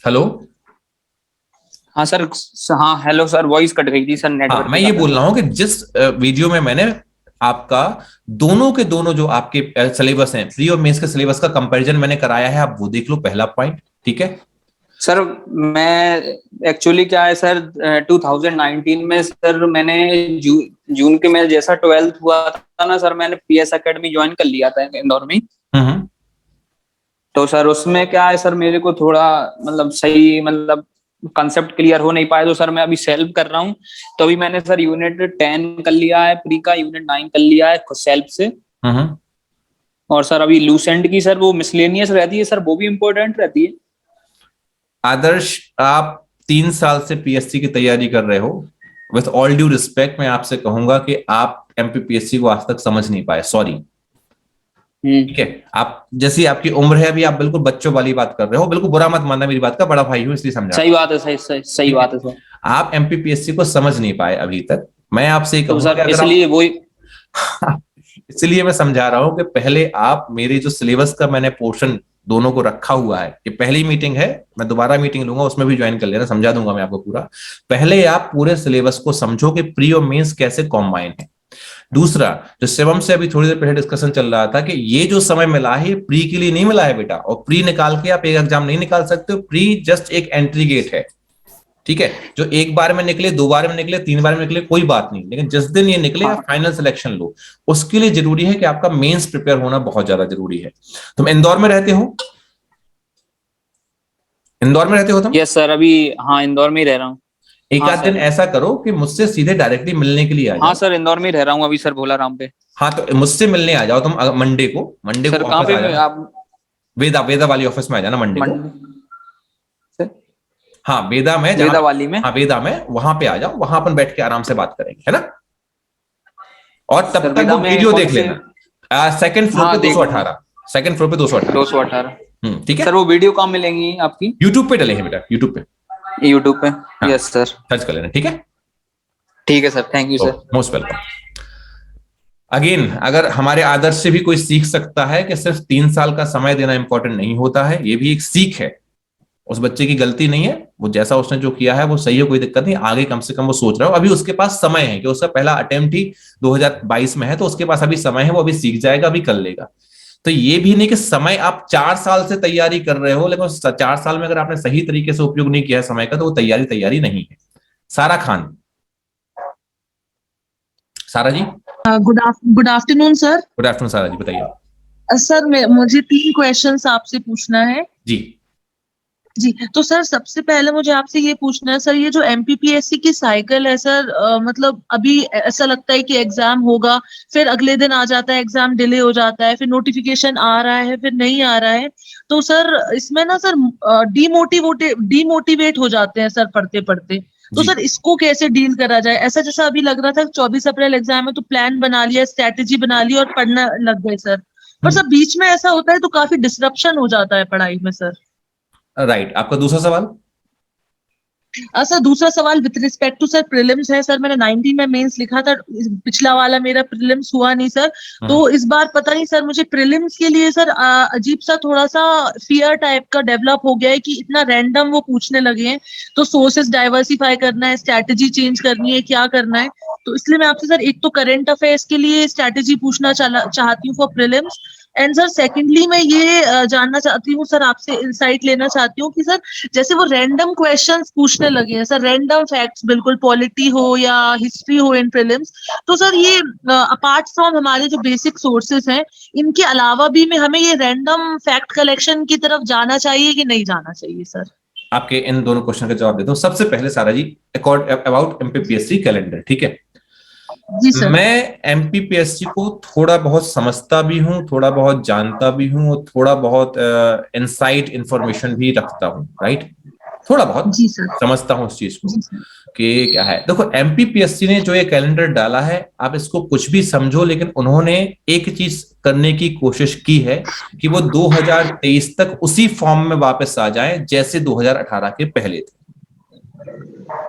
हेलो। हाँ सर। हाँ हेलो सर, वॉइस कट गई थी सर, नेटवर्क। मैं ये बोल रहा हूँ कि जिस वीडियो में मैंने आपका दोनों के दोनों जो आपके सिलेबस हैं, प्री और मेंस के सिलेबस का कंपैरिजन मैंने कराया है, आप वो देख लो, पहला पॉइंट, ठीक है। सर मैं एक्चुअली क्या है सर, 2019 में सर मैंने जून के में जैसा 12th हुआ था ना सर, मैंने पीएस एकेडमी ज्वाइन कर लिया था इंदौर में। तो सर उसमें क्या है सर, मेरे को थोड़ा मतलब सही मतलब कंसेप्ट क्लियर हो नहीं पाए, तो सर मैं अभी सेल्फ कर रहा हूँ। तो अभी मैंने सर यूनिट 10 कर लिया है, प्री का यूनिट 9 कर लिया है सेल्फ से। और सर अभी लूसेंट की सर वो मिसलेनियस रहती है सर, वो भी इम्पोर्टेंट रहती है। आदर्श, आप 3 साल से पीएससी की तैयारी कर रहे हो, विथ ऑल ड्यू रिस्पेक्ट मैं आपसे कहूंगा कि आप एमपीपीएससी को आज तक समझ नहीं पाए, सॉरी, ठीक है। आप जैसी आपकी उम्र है अभी, आप बिल्कुल बच्चों वाली बात कर रहे हो, बिल्कुल बुरा मत मानना मेरी बात का, बड़ा भाई हूं इसलिए समझा। सही बात है, सही बात है सर। आप एमपीपीएससी को समझ नहीं पाए अभी तक, मैं आपसे कहूंगा तो इसलिए वही इसलिए मैं समझा रहा हूं कि पहले आप मेरे जो सिलेबस का मैंने पोर्शन दोनों को रखा हुआ है, ये पहली मीटिंग है, मैं दोबारा मीटिंग लूंगा, उसमें भी ज्वाइन कर लेना, समझा दूंगा मैं आपको पूरा। पहले आप पूरे सिलेबस को समझो कि प्री और मेंस कैसे कॉम्बाइन है। दूसरा, जो शिवम से अभी थोड़ी देर पहले डिस्कशन चल रहा था कि ये जो समय मिला है, ये प्री के लिए नहीं मिला है बेटा, और प्री निकाल के आप एक एग्जाम नहीं निकाल सकते हो, प्री जस्ट एक एंट्री गेट है, ठीक है। जो एक बार में निकले, 2 बार में निकले, 3 बार में निकले, कोई बात नहीं, लेकिन जिस दिन ये निकले आप फाइनल सिलेक्शन लो, उसके लिए जरूरी है कि आपका मेंस प्रिपेयर होना बहुत ज्यादा जरूरी है। तुम इंदौर में रहते हो? इंदौर में रहते हो तुम? यस सर, अभी हाँ इंदौर में ही रह रहा हूँ। एक आध दिन ऐसा करो कि मुझसे सीधे डायरेक्टली मिलने के लिए आ जाओ। हाँ सर, इंदौर में ही रह रहा हूँ अभी सर, भोलाराम पे। हाँ तो मुझसे मिलने आ जाओ तुम मंडे को सर कहाँ पे आप? वेदा वाली ऑफिस में आ जाना मंडे को। हाँ वेदा में, वेदा वाली में, हाँ वेदा में, वहां पे आ जाओ, वहां अपन बैठ के आराम से बात करेंगे, है ना। और तब तक वो वीडियो देख लेना, सेकंड फ्लोर पे 218, सेकंड फ्लोर पे 218, ठीक है सर। वो वीडियो कहाँ मिलेंगी आपकी? यूट्यूब पे डलेंगे बेटा, यूट्यूब पे। हाँ, यस सर, सर्च कर लेना, ठीक है। ठीक है sir, thank you sir, most welcome. Again, अगर हमारे आदर्श से भी कोई सीख सकता है कि सिर्फ 3 साल का समय देना इंपॉर्टेंट नहीं होता है, ये भी एक सीख है, उस बच्चे की गलती नहीं है, वो जैसा उसने जो किया है वो सही है, कोई दिक्कत नहीं, आगे कम से कम वो सोच रहा हो, अभी उसके पास समय है कि उसका पहला अटेम्प्ट ही 2022 में है, तो उसके पास अभी समय है, वो अभी सीख जाएगा, अभी कर लेगा। तो ये भी नहीं कि समय आप 4 साल से तैयारी कर रहे हो, लेकिन 4 साल में अगर आपने सही तरीके से उपयोग नहीं किया है समय का, तो वो तैयारी नहीं है। Sara Khan. Sara ji, good afternoon sir. Good afternoon सारा जी, बताइए। सर मुझे 3 क्वेश्चंस आपसे पूछना है जी। तो सर सबसे पहले मुझे आपसे ये पूछना है सर, ये जो एमपीपीएससी की साइकिल है सर, मतलब अभी ऐसा लगता है कि एग्जाम होगा, फिर अगले दिन आ जाता है एग्जाम, डिले हो जाता है, फिर नोटिफिकेशन आ रहा है, फिर नहीं आ रहा है, तो सर इसमें ना सर डीमोटिवेट हो जाते हैं सर पढ़ते पढ़ते। तो सर इसको कैसे डील करा जाए? ऐसा जैसा अभी लग रहा था 24 अप्रैल एग्जाम है, तो प्लान बना लिया, स्ट्रैटेजी बना ली और पढ़ना लग गए सर, पर सर बीच में ऐसा होता है तो काफी डिसरप्शन हो जाता है पढ़ाई में सर। राइट, आपका दूसरा सवाल? सर दूसरा सवाल with respect to sir prelims है सर। मैंने 19 में मेंस लिखा था, पिछला वाला मेरा प्रीलिम्स हुआ नहीं सर, तो इस बार पता नहीं सर, मुझे प्रीलिम्स के लिए सर अजीब सा थोड़ा सा फियर टाइप का डेवलप हो गया है कि इतना रैंडम वो पूछने लगे हैं, तो सोर्सेस डाइवर्सिफाई करना है, स्ट्रैटेजी चेंज करनी है, क्या करना है, तो इसलिए मैं आपसे सर एक तो करंट अफेयर्स के लिए स्ट्रैटेजी पूछना चाहती हूँ for prelims, and sir secondly मैं ये जानना चाहती हूँ सर, आपसे इंसाइट लेना चाहती हूँ कि सर जैसे वो रैंडम क्वेश्चंस पूछने लगे हैं सर, रैंडम फैक्ट्स, बिल्कुल पॉलिटी हो या हिस्ट्री हो इन प्रीलिम्स, तो सर ये अपार्ट फ्रॉम हमारे जो बेसिक सोर्सेस हैं, इनके अलावा भी में हमें ये रैंडम फैक्ट कलेक्शन की तरफ जाना चाहिए कि नहीं जाना चाहिए सर? आपके इन दोनों क्वेश्चन का जवाब देता हूं। सबसे पहले सारा जी अबाउट एमपीपीएससी कैलेंडर, ठीक है। जी सर। मैं एमपीपीएससी को थोड़ा बहुत समझता भी हूं, थोड़ा बहुत जानता भी हूं, और थोड़ा बहुत इनसाइट इंफॉर्मेशन भी रखता हूं, राइट। थोड़ा बहुत जी सर। समझता हूं उस चीज को जी सर। कि क्या है। देखो एमपीपीएससी ने जो ये कैलेंडर डाला है, आप इसको कुछ भी समझो, लेकिन उन्होंने एक चीज करने की कोशिश की है कि वो 2023 तक उसी फॉर्म में वापस आ जाए जैसे 2018 के पहले थे।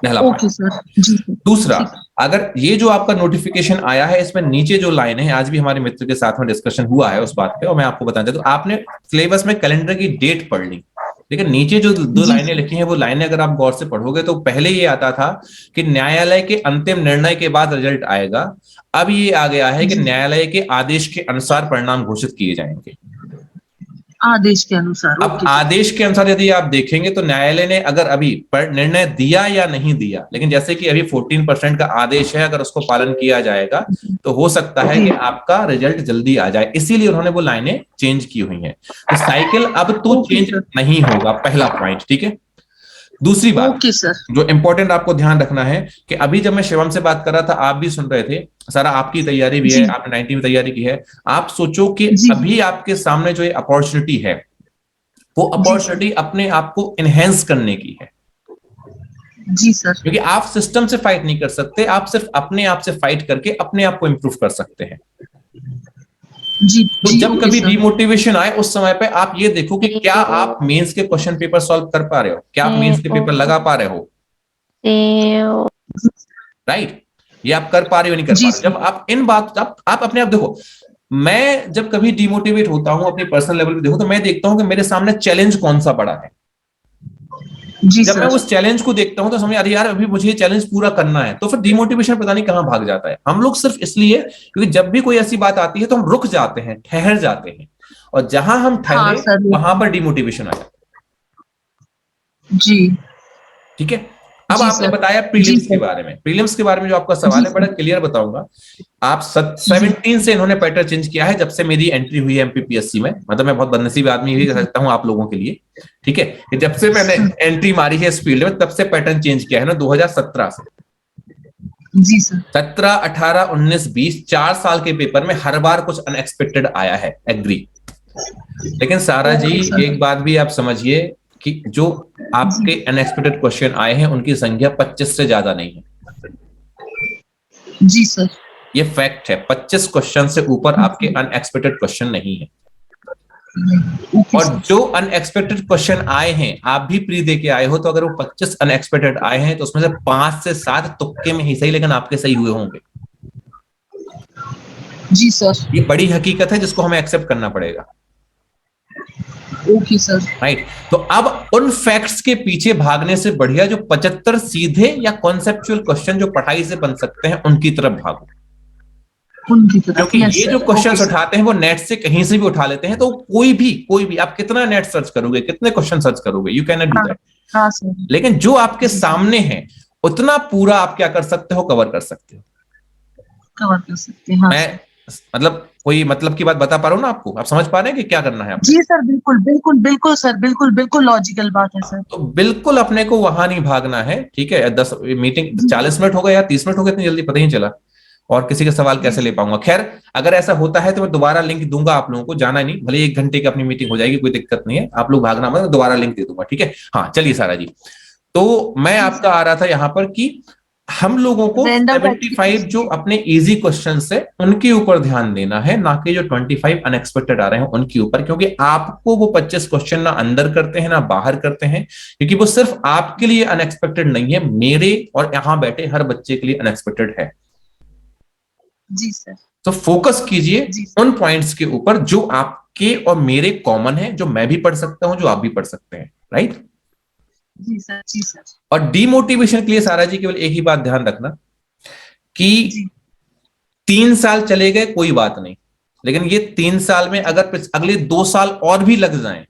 पहला ओके सर। जी सर। दूसरा, अगर ये जो आपका नोटिफिकेशन आया है, इसमें नीचे जो लाइन है, आज भी हमारे मित्र के साथ में डिस्कशन हुआ है उस बात पे, और मैं आपको बताना चाहता हूं, आपने सिलेबस में कैलेंडर की डेट पढ़ ली, लेकिन नीचे जो दो लाइनें लिखी हैं, वो लाइनें अगर आप गौर से पढ़ोगे तो पहले ये आता था कि न्यायालय के अंतिम निर्णय के बाद रिजल्ट आएगा। अब ये आ गया है कि न्यायालय के आदेश के अनुसार परिणाम घोषित किए जाएंगे। आदेश के अनुसार। अब आदेश के अनुसार यदि आप देखेंगे तो न्यायालय ने अगर अभी निर्णय दिया या नहीं दिया, लेकिन जैसे कि अभी 14% का आदेश है, अगर उसको पालन किया जाएगा तो हो सकता है कि आपका रिजल्ट जल्दी आ जाए, इसीलिए उन्होंने वो लाइनें चेंज की हुई हैं। तो साइकिल अब तो चेंज नहीं होगा, पहला पॉइंट, ठीक है। दूसरी बात जो इंपॉर्टेंट आपको ध्यान रखना है कि अभी जब मैं शिवम से बात कर रहा था, आप भी सुन रहे थे, सारा आपकी तैयारी भी है, आपने 90 में तैयारी की है। आप सोचो कि अभी आपके सामने जो ये अपॉर्चुनिटी है, वो अपॉर्चुनिटी अपने आप को एनहेंस करने की है। जी सर। क्योंकि आप सिस्टम से फाइट नहीं कर सकते, आप सिर्फ अपने आप से फाइट करके अपने आप को इंप्रूव कर सकते हैं। जी, तो जब कभी डिमोटिवेशन आए, उस समय पे आप ये देखो कि क्या आप मेंस के क्वेश्चन पेपर सॉल्व कर पा रहे हो, क्या आप मेंस के पेपर लगा पा रहे हो, राइट। ये आप कर पा रहे हो नहीं कर पा रहे। जब आप इन बात आप अपने आप देखो, मैं जब कभी डिमोटिवेट होता हूं अपनी पर्सनल लेवल पे देखो, तो मैं देखता हूं कि मेरे सामने चैलेंज कौन सा बड़ा है। जब मैं उस चैलेंज को देखता हूं तो समझ, अरे यार अभी मुझे ये चैलेंज पूरा करना है, तो फिर डिमोटिवेशन पता नहीं कहां भाग जाता है। हम लोग सिर्फ इसलिए क्योंकि जब भी कोई ऐसी बात आती है तो हम रुक जाते हैं, ठहर जाते हैं, और जहां हम ठहरे वहां पर डिमोटिवेशन आ जाता है। जी, ठीक है। अब आपने बताया प्रीलिम्स के बारे में। प्रीलिम्स के बारे में जो आपका सवाल है, बड़ा क्लियर बताऊंगा। आप 17 से इन्होंने पैटर्न चेंज किया है, जब से मेरी एंट्री हुई है एमपीपीएससी में। मतलब मैं बहुत बदनसीब आदमी भी कह सकता हूं आप लोगों के लिए, ठीक है। जब से मैंने एंट्री मारी है इस फील्ड में, तब से पैटर्न चेंज किया है ना, 2017 से। जी सर। 17, 18, 19, 20 4 साल के पेपर में हर बार कुछ अनएक्सपेक्टेड आया है, एग्री। लेकिन सारा जी एक बात भी आप समझिए कि जो आपके अनएक्सपेक्टेड क्वेश्चन आए हैं, उनकी संख्या 25 से ज्यादा नहीं है। जी सर। ये फैक्ट है, 25 क्वेश्चन से ऊपर आपके अनएक्सपेक्टेड क्वेश्चन नहीं है। और जो अनएक्सपेक्टेड क्वेश्चन आए हैं, आप भी प्री दे के आए हो, तो अगर वो 25 अनएक्सपेक्टेड आए हैं तो उसमें से 5 से 7 तुक्के में ही सही, लेकिन आपके सही हुए होंगे। जी सर। ये बड़ी हकीकत है जिसको हमें एक्सेप्ट करना पड़ेगा। Okay sir. राइट। तो अब उन फैक्ट्स के पीछे भागने से बढ़िया जो 75 सीधे या कॉन्सेप्चुअल क्वेश्चन जो पढ़ाई से बन सकते हैं, उनकी तरफ भागो। क्योंकि ये जो क्वेश्चन उठाते हैं वो नेट से कहीं से भी उठा लेते हैं। तो कोई भी आप कितना नेट सर्च करोगे, कितने क्वेश्चन सर्च करोगे, you can not do that. लेकिन जो आपके सामने है, उतना पूरा आप क्या कर सकते हो, कवर कर सकते हो। मैं मतलब कोई मतलब की बात बता पा रहा हूँ ना आपको, आप समझ पा रहे हैं कि क्या करना है आपको? जी सर, बिल्कुल बिल्कुल बिल्कुल सर, बिल्कुल बिल्कुल लॉजिकल बात है सर। तो बिल्कुल अपने को वहां नहीं भागना है, ठीक है। 10 मीटिंग 40 मिनट हो गए या 30 मिनट हो गए, इतनी जल्दी पता ही चला, और किसी का सवाल कैसे ले पाऊंगा। खैर, अगर ऐसा होता है तो मैं दोबारा लिंक दूंगा आप लोगों को, जाना नहीं, भले 1 घंटे की अपनी मीटिंग हो जाएगी, कोई दिक्कत नहीं है, आप लोग भागना मत, दोबारा लिंक दे दूंगा, ठीक है। हाँ चलिए सारा जी, तो मैं आपका आ रहा था यहाँ पर कि हम लोगों को 75 जो अपने इजी क्वेश्चन है उनके ऊपर ध्यान देना है, ना कि जो 25 अनएक्सपेक्टेड आ रहे हैं उनके ऊपर। क्योंकि आपको वो 25 क्वेश्चन ना अंदर करते हैं ना बाहर करते हैं, क्योंकि वो सिर्फ आपके लिए अनएक्सपेक्टेड नहीं है, मेरे और यहां बैठे हर बच्चे के लिए अनएक्सपेक्टेड है। जी सर। तो फोकस कीजिए उन पॉइंट्स के ऊपर जो आपके और मेरे कॉमन है, जो मैं भी पढ़ सकता हूं, जो आप भी पढ़ सकते हैं, राइट। जी सर। जी सर। और डिमोटिवेशन के लिए सारा जी केवल एक ही बात ध्यान रखना कि 3 साल चले गए कोई बात नहीं, लेकिन ये 3 साल में अगर अगले 2 साल और भी लग जाएं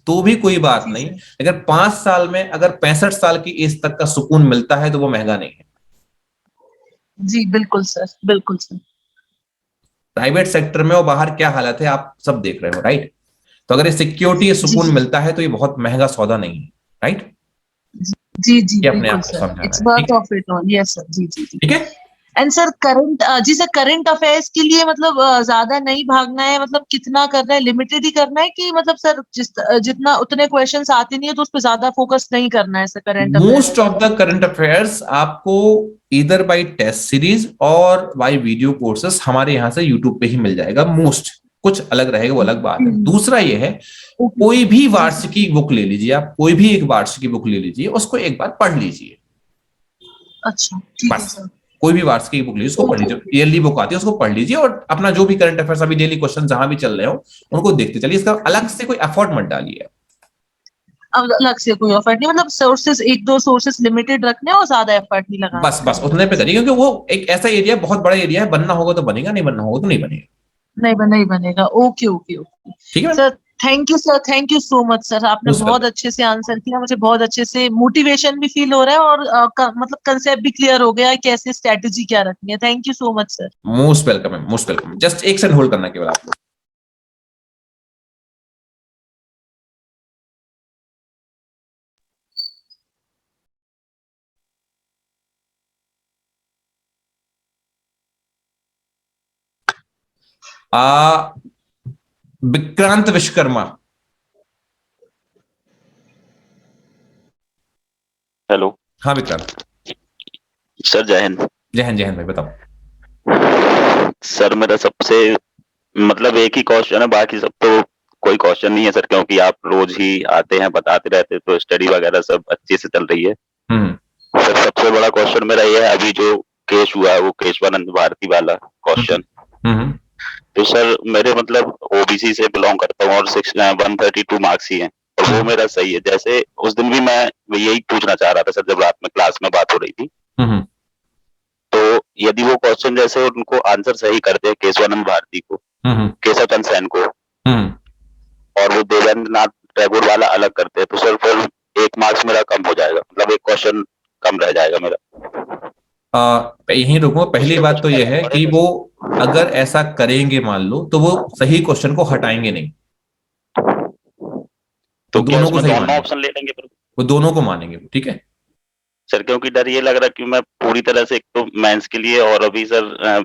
तो भी कोई बात नहीं, अगर 5 साल में अगर 65 साल की एज तक का सुकून मिलता है तो वो महंगा नहीं है। जी बिल्कुल सर, बिल्कुल सर। प्राइवेट सेक्टर में और बाहर क्या हालत है आप सब देख रहे हो, राइट? तो अगर ये सिक्योरिटी, ये सुकून मिलता है तो ये बहुत महंगा सौदा नहीं है, राइट? जी जी ये अपने बिल्कुल आप को सर, समझाना इट्स है, वर्थ ठीक है? Of it all. Yes sir, जी जी जी। ठीक है। एंड सर करंट, जी सर, करंट अफेयर्स के लिए मतलब ज्यादा नहीं भागना है, मतलब कितना करना है, लिमिटेड ही करना है कि मतलब सर जितना उतने क्वेश्चंस आते नहीं है तो उस पर ज्यादा फोकस नहीं करना है sir current most affairs? Of the current affairs आपको इधर बाय टेस्ट सीरीज और बाय वीडियो कोर्सेस हमारे यहाँ से यूट्यूब पे ही मिल जाएगा। मोस्ट कुछ अलग रहेगा वो अलग बात है। दूसरा ये है, कोई भी वार्षिकी बुक ले लीजिए आप, कोई भी एक वार्षिकी बुक ले लीजिए, उसको एक बार पढ़ लीजिए। अच्छा ठीक है बस सर। कोई भी वार्षिकी बुक लीजिए, उसको पढ़ लीजिए, ईयरली बुक आती है उसको पढ़ लीजिए, और अपना जो भी करंट अफेयर्स अभी डेली क्वेश्चन जहां भी चल रहे हो उनको देखते चलिए। इसका अलग से कोई एफर्ट मत डालिए। अब अलग से कोई एफर्ट नहीं, मतलब सोर्सेज एक दो सोर्सेज लिमिटेड रखने और ज्यादा एफर्ट नहीं लगाना बस बस उतने पे करिए, क्योंकि वो एक ऐसा एरिया है, बहुत बड़ा एरिया है, बनना होगा तो बनेगा, नहीं बनना होगा तो नहीं बनेगा। नहीं बनेगा। ओके ओके ओके ठीक है sir, thank you sir, thank you so much sir, आपने मैम। बहुत अच्छे से आंसर किया, मुझे बहुत अच्छे से मोटिवेशन भी फील हो रहा है और मतलब कंसेप्ट भी क्लियर हो गया है कैसे स्ट्रेटेजी क्या रखनी है। Thank you so much sir. Most welcome है, मोस्ट वेलकम। जस्ट एक सेकंड होल्ड करना केवल आप लोग। विक्रांत विश्वकर्मा। हेलो। हाँ विक्रांत। सर जय हिंद। जय हिंद, जय हिंद भाई, बताओ। सर मेरा सबसे मतलब एक ही क्वेश्चन है, बाकी सब तो कोई क्वेश्चन नहीं है सर, क्योंकि आप रोज ही आते हैं बताते रहते, तो स्टडी वगैरह सब अच्छे से चल रही है। सर सबसे बड़ा क्वेश्चन मेरा ये है, अभी जो केस हुआ है वो केशवानंद भारती वाला क्वेश्चन। तो सर मेरे मतलब ओबीसी से बिलोंग करता हूँ और 132 मार्क्स ही हैं, और वो मेरा सही है। जैसे उस दिन भी मैं यही पूछना चाह रहा था सर, जब रात में क्लास में बात हो रही थी, तो यदि वो क्वेश्चन जैसे उनको आंसर सही करते हैं केशवानंद भारती को, केशव चंद्र सेन को, और वो देवेंद्र नाथ टैगोर वाला अलग करते हैं, तो सर फिर 1 मार्क्स मेरा कम हो जाएगा, मतलब एक क्वेश्चन कम रह जाएगा मेरा। यहीं रुको। पहली बात तो यह है कि वो अगर ऐसा करेंगे मान लो, तो वो सही क्वेश्चन को हटाएंगे नहीं, तो वो दोनों को सही दोनों मानेंगे, ऑप्शन ले लेंगे फिर? वो दोनों को मानेंगे, ठीक है सर क्योंकि डर ये लग रहा है कि मैं पूरी तरह से एक तो मेंस के लिए, और अभी सर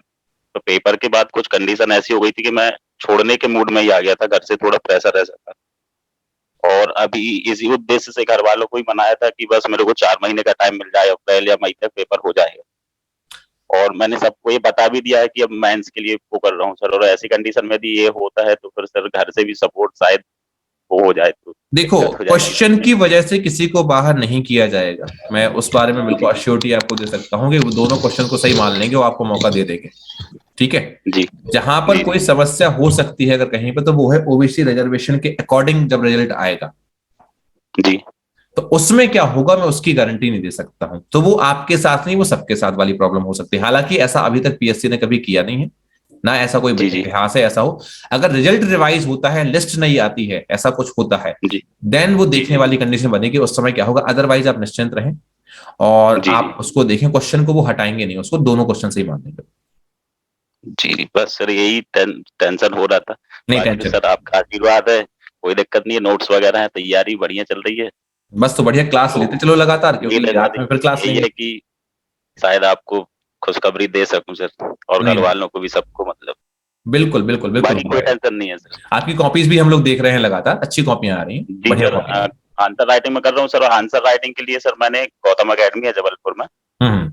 पेपर के बाद कुछ कंडीशन ऐसी हो गई थी कि मैं छोड़ने के मूड में ही आ गया था, घर से थोड़ा प्रेशर ऐसा था, और अभी इसी उद्देश्य से घर वालों को ही मनाया था कि बस मेरे को 4 महीने का टाइम मिल जाए, अप्रैल या मई तक पेपर हो जाएगा, और मैंने सबको ये बता भी दिया है कि अब मेंस के लिए वो कर रहा हूँ सर, और ऐसी कंडीशन में यदि ये होता है तो फिर सर घर से भी सपोर्ट शायद वो हो जाए तो देखो, दिक्कत हो जाएगी। क्वेश्चन की वजह से किसी को बाहर नहीं किया जाएगा, मैं उस बारे में बिल्कुल अश्योरिटी आपको दे सकता हूँ कि वो दोनों क्वेश्चन को सही मान लेंगे, वो आपको मौका दे देंगे, ठीक है जी। जहां पर कोई समस्या हो सकती है अगर कहीं पर, तो वो है ओबीसी रिजर्वेशन के अकॉर्डिंग जब रिजल्ट आएगा जी। तो उसमें क्या होगा मैं उसकी गारंटी नहीं दे सकता हूं। तो वो आपके साथ नहीं, वो सबके साथ वाली प्रॉब्लम हो सकती है। हालांकि ऐसा अभी तक पीएससी ने कभी किया नहीं है, ना ऐसा कोई जी जी इतिहास है ऐसा हो। अगर रिजल्ट रिवाइज होता है, लिस्ट नहीं आती है, ऐसा कुछ होता है, जी देन वो देखने वाली कंडीशन बनेगी, उस समय क्या होगा। अदरवाइज आप निश्चिंत रहें और जी आप उसको देखें, क्वेश्चन को वो हटाएंगे नहीं, उसको दोनों क्वेश्चन से ही मान लेंगे। जी। बस सर यही टेंशन हो रहा था, नहीं बाकी तो टेंशन, सर आपका आशीर्वाद है, कोई दिक्कत नहीं है, नोट्स वगैरह है, तैयारी बढ़िया चल रही है। बस तो बढ़िया क्लास तो लेते चलो लगातार, क्योंकि उम्मीद है रात सर में फिर क्लास यही लेंगे। है कि शायद आपको खुशखबरी दे सकूं सर, और नहीं घर नहीं, वालों को भी, सबको मतलब। बिल्कुल बिल्कुल बिल्कुल बाकी होगा कोई यार। टेंशन नहीं है सर। आपकी कॉपीज भी हम लोग देख रहे हैं लगातार, अच्छी कॉपियां आ रही हैं, जी बढ़िया सर, कॉपी आ रही आंसर राइटिंग में कर रहा हूँ सर, और आंसर राइटिंग के लिए सर मैंने गौतम अकेडमी है जबलपुर में, है।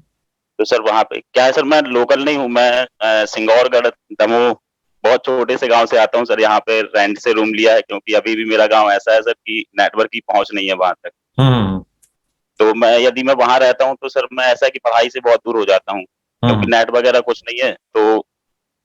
तो सर वहाँ पे क्या है सर, मैं लोकल नहीं हूँ, मैं सिंगौरगढ़ दमोह बहुत छोटे से गांव से आता हूँ सर, यहाँ पे रेंट से रूम लिया है, क्योंकि अभी भी मेरा गांव ऐसा है सर कि नेटवर्क की पहुंच नहीं है वहां तक। हम्म तो मैं यदि मैं वहां रहता हूँ तो सर मैं ऐसा है कि पढ़ाई से बहुत दूर हो जाता हूँ, क्योंकि हम्म नेट वगैरह कुछ नहीं है, तो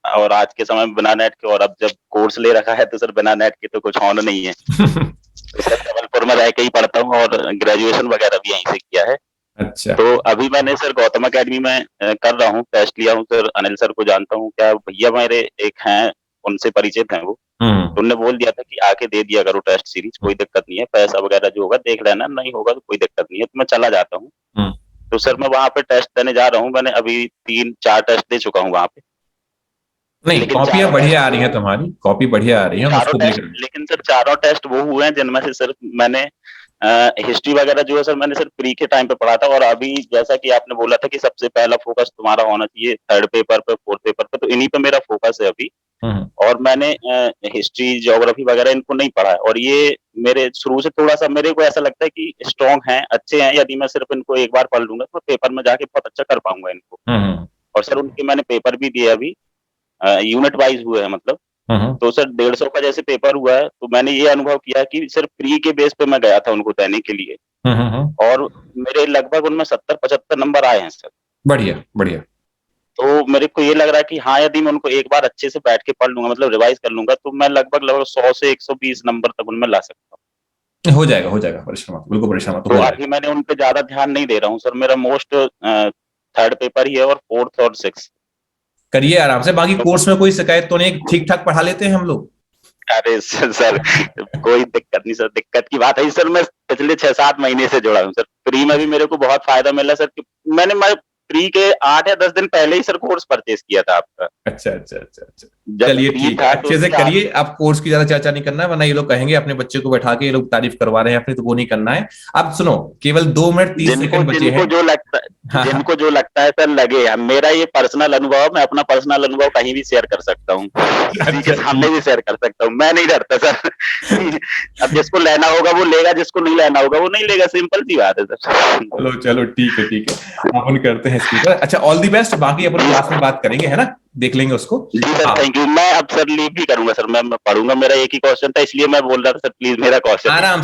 और आज के समय में बिना नेट के, और अब जब कोर्स ले रखा है तो सर बिना नेट के तो कुछ ऑन नहीं है। तो सर जबलपुर में रह के ही पढ़ता हूँ, और ग्रेजुएशन वगैरह भी यहीं से किया है। अच्छा, तो अभी मैंने सर गौतम अकेडमी में कर रहा हूँ, टेस्ट लिया हूँ सर, अनिल सर को जानता हूँ, क्या भैया मेरे एक हैं उनसे परिचित हैं वो, तो उन्होंने बोल दिया था कि आके दे दिया करो टेस्ट सीरीज, कोई दिक्कत नहीं है, पैसा वगैरह जो होगा देख लेना, नहीं होगा तो कोई दिक्कत नहीं है, तो मैं चला जाता हूँ। तो सर मैं वहां पे टेस्ट देने जा रहा हूँ, मैंने अभी 3-4 टेस्ट दे चुका हूँ वहां पे। नहीं, कॉपियां बढ़िया आ रही हैं तुम्हारी, कॉपी बढ़िया आ रही है, हम उसको देख रहे हैं। लेकिन सर 4 टेस्ट वो हुए हैं जिनमें से सिर्फ मैंने हिस्ट्री वगैरह जो है सर मैंने सिर्फ प्री के टाइम पे पढ़ा था, और अभी जैसा कि आपने बोला था कि सबसे पहला फोकस तुम्हारा होना चाहिए 3rd पेपर पे, 4th पेपर पे, तो इन्हीं पे मेरा फोकस है अभी। और मैंने हिस्ट्री, ज्योग्राफी वगैरह इनको नहीं पढ़ा है, और ये मेरे शुरू से थोड़ा सा मेरे को ऐसा लगता है कि स्ट्रॉन्ग हैं, अच्छे हैं, यदि मैं सिर्फ इनको एक बार पढ़ लूंगा तो पेपर में जाके बहुत अच्छा कर पाऊंगा इनको। और सर उनके मैंने पेपर भी दिए अभी, यूनिट वाइज हुए हैं मतलब, तो सर 150 का जैसे पेपर हुआ है, तो मैंने ये अनुभव किया कि सिर्फ प्री के बेस पे मैं गया था उनको देने के लिए, और मेरे लगभग उनमें 70-75 नंबर आए हैं सर। बढ़िया बढ़िया। तो मेरे को ये लग रहा है कि हाँ, यदि मैं उनको एक बार अच्छे से बैठ के पढ़ लूंगा, मतलब रिवाइज कर लूंगा, तो मैं लगभग 100 से 120 नंबर तक उनमें ला सकता हूँ। हो जाएगा, परेशान मत, बिल्कुल परेशान मत। तो अभी मैंने उन पे ज्यादा ध्यान नहीं दे रहा हूँ सर, मेरा मोस्ट 3rd पेपर ही है, और 4th और 6th। करिए आराम से, बाकी कोर्स में कोई शिकायत तो नहीं, ठीक ठाक पढ़ा लेते हैं हम लोग। अरे सर कोई दिक्कत नहीं सर, दिक्कत की बात है सर, मैं पिछले 6-7 महीने से जुड़ा हूँ सर, फ्री में भी मेरे को बहुत फायदा मिला सर, मैंने फ्री के 8 या 10 दिन पहले ही सर कोर्स परचेज किया था आपका। अच्छा, चलिए ठीक है, अच्छे से करिए, आप कोर्स की ज्यादा चर्चा नहीं करना है, वरना ये लोग कहेंगे अपने बच्चे को बैठा के ये लोग तारीफ करवा रहे हैं अपनी, तो वो नहीं करना है। अब सुनो, केवल 2 मिनट 30 सेकंड बचे हैं। जिनको जो लगता है सर लगे, मेरा ये पर्सनल अनुभव, मैं अपना पर्सनल अनुभव कहीं भी शेयर कर सकता हूँ, किसी के सामने भी शेयर कर सकता हूँ, मैं नहीं डरता सर। अब जिसको लेना होगा वो लेगा, जिसको नहीं लेना होगा वो नहीं लेगा, सिंपल सी बात है सर। चलो ठीक है, अपन करते हैं इसके ऊपर। अच्छा, ऑल दी बेस्ट, बाकी अपन क्लास में बात करेंगे, है ना, देख लेंगे उसको। जी सर, थैंक यू। मैं अब सर लीव भी करूंगा सर, मैं पढ़ूंगा, मेरा एक ही क्वेश्चन था इसलिए मैं बोल रहा था सर, प्लीज मेरा क्वेश्चन आराम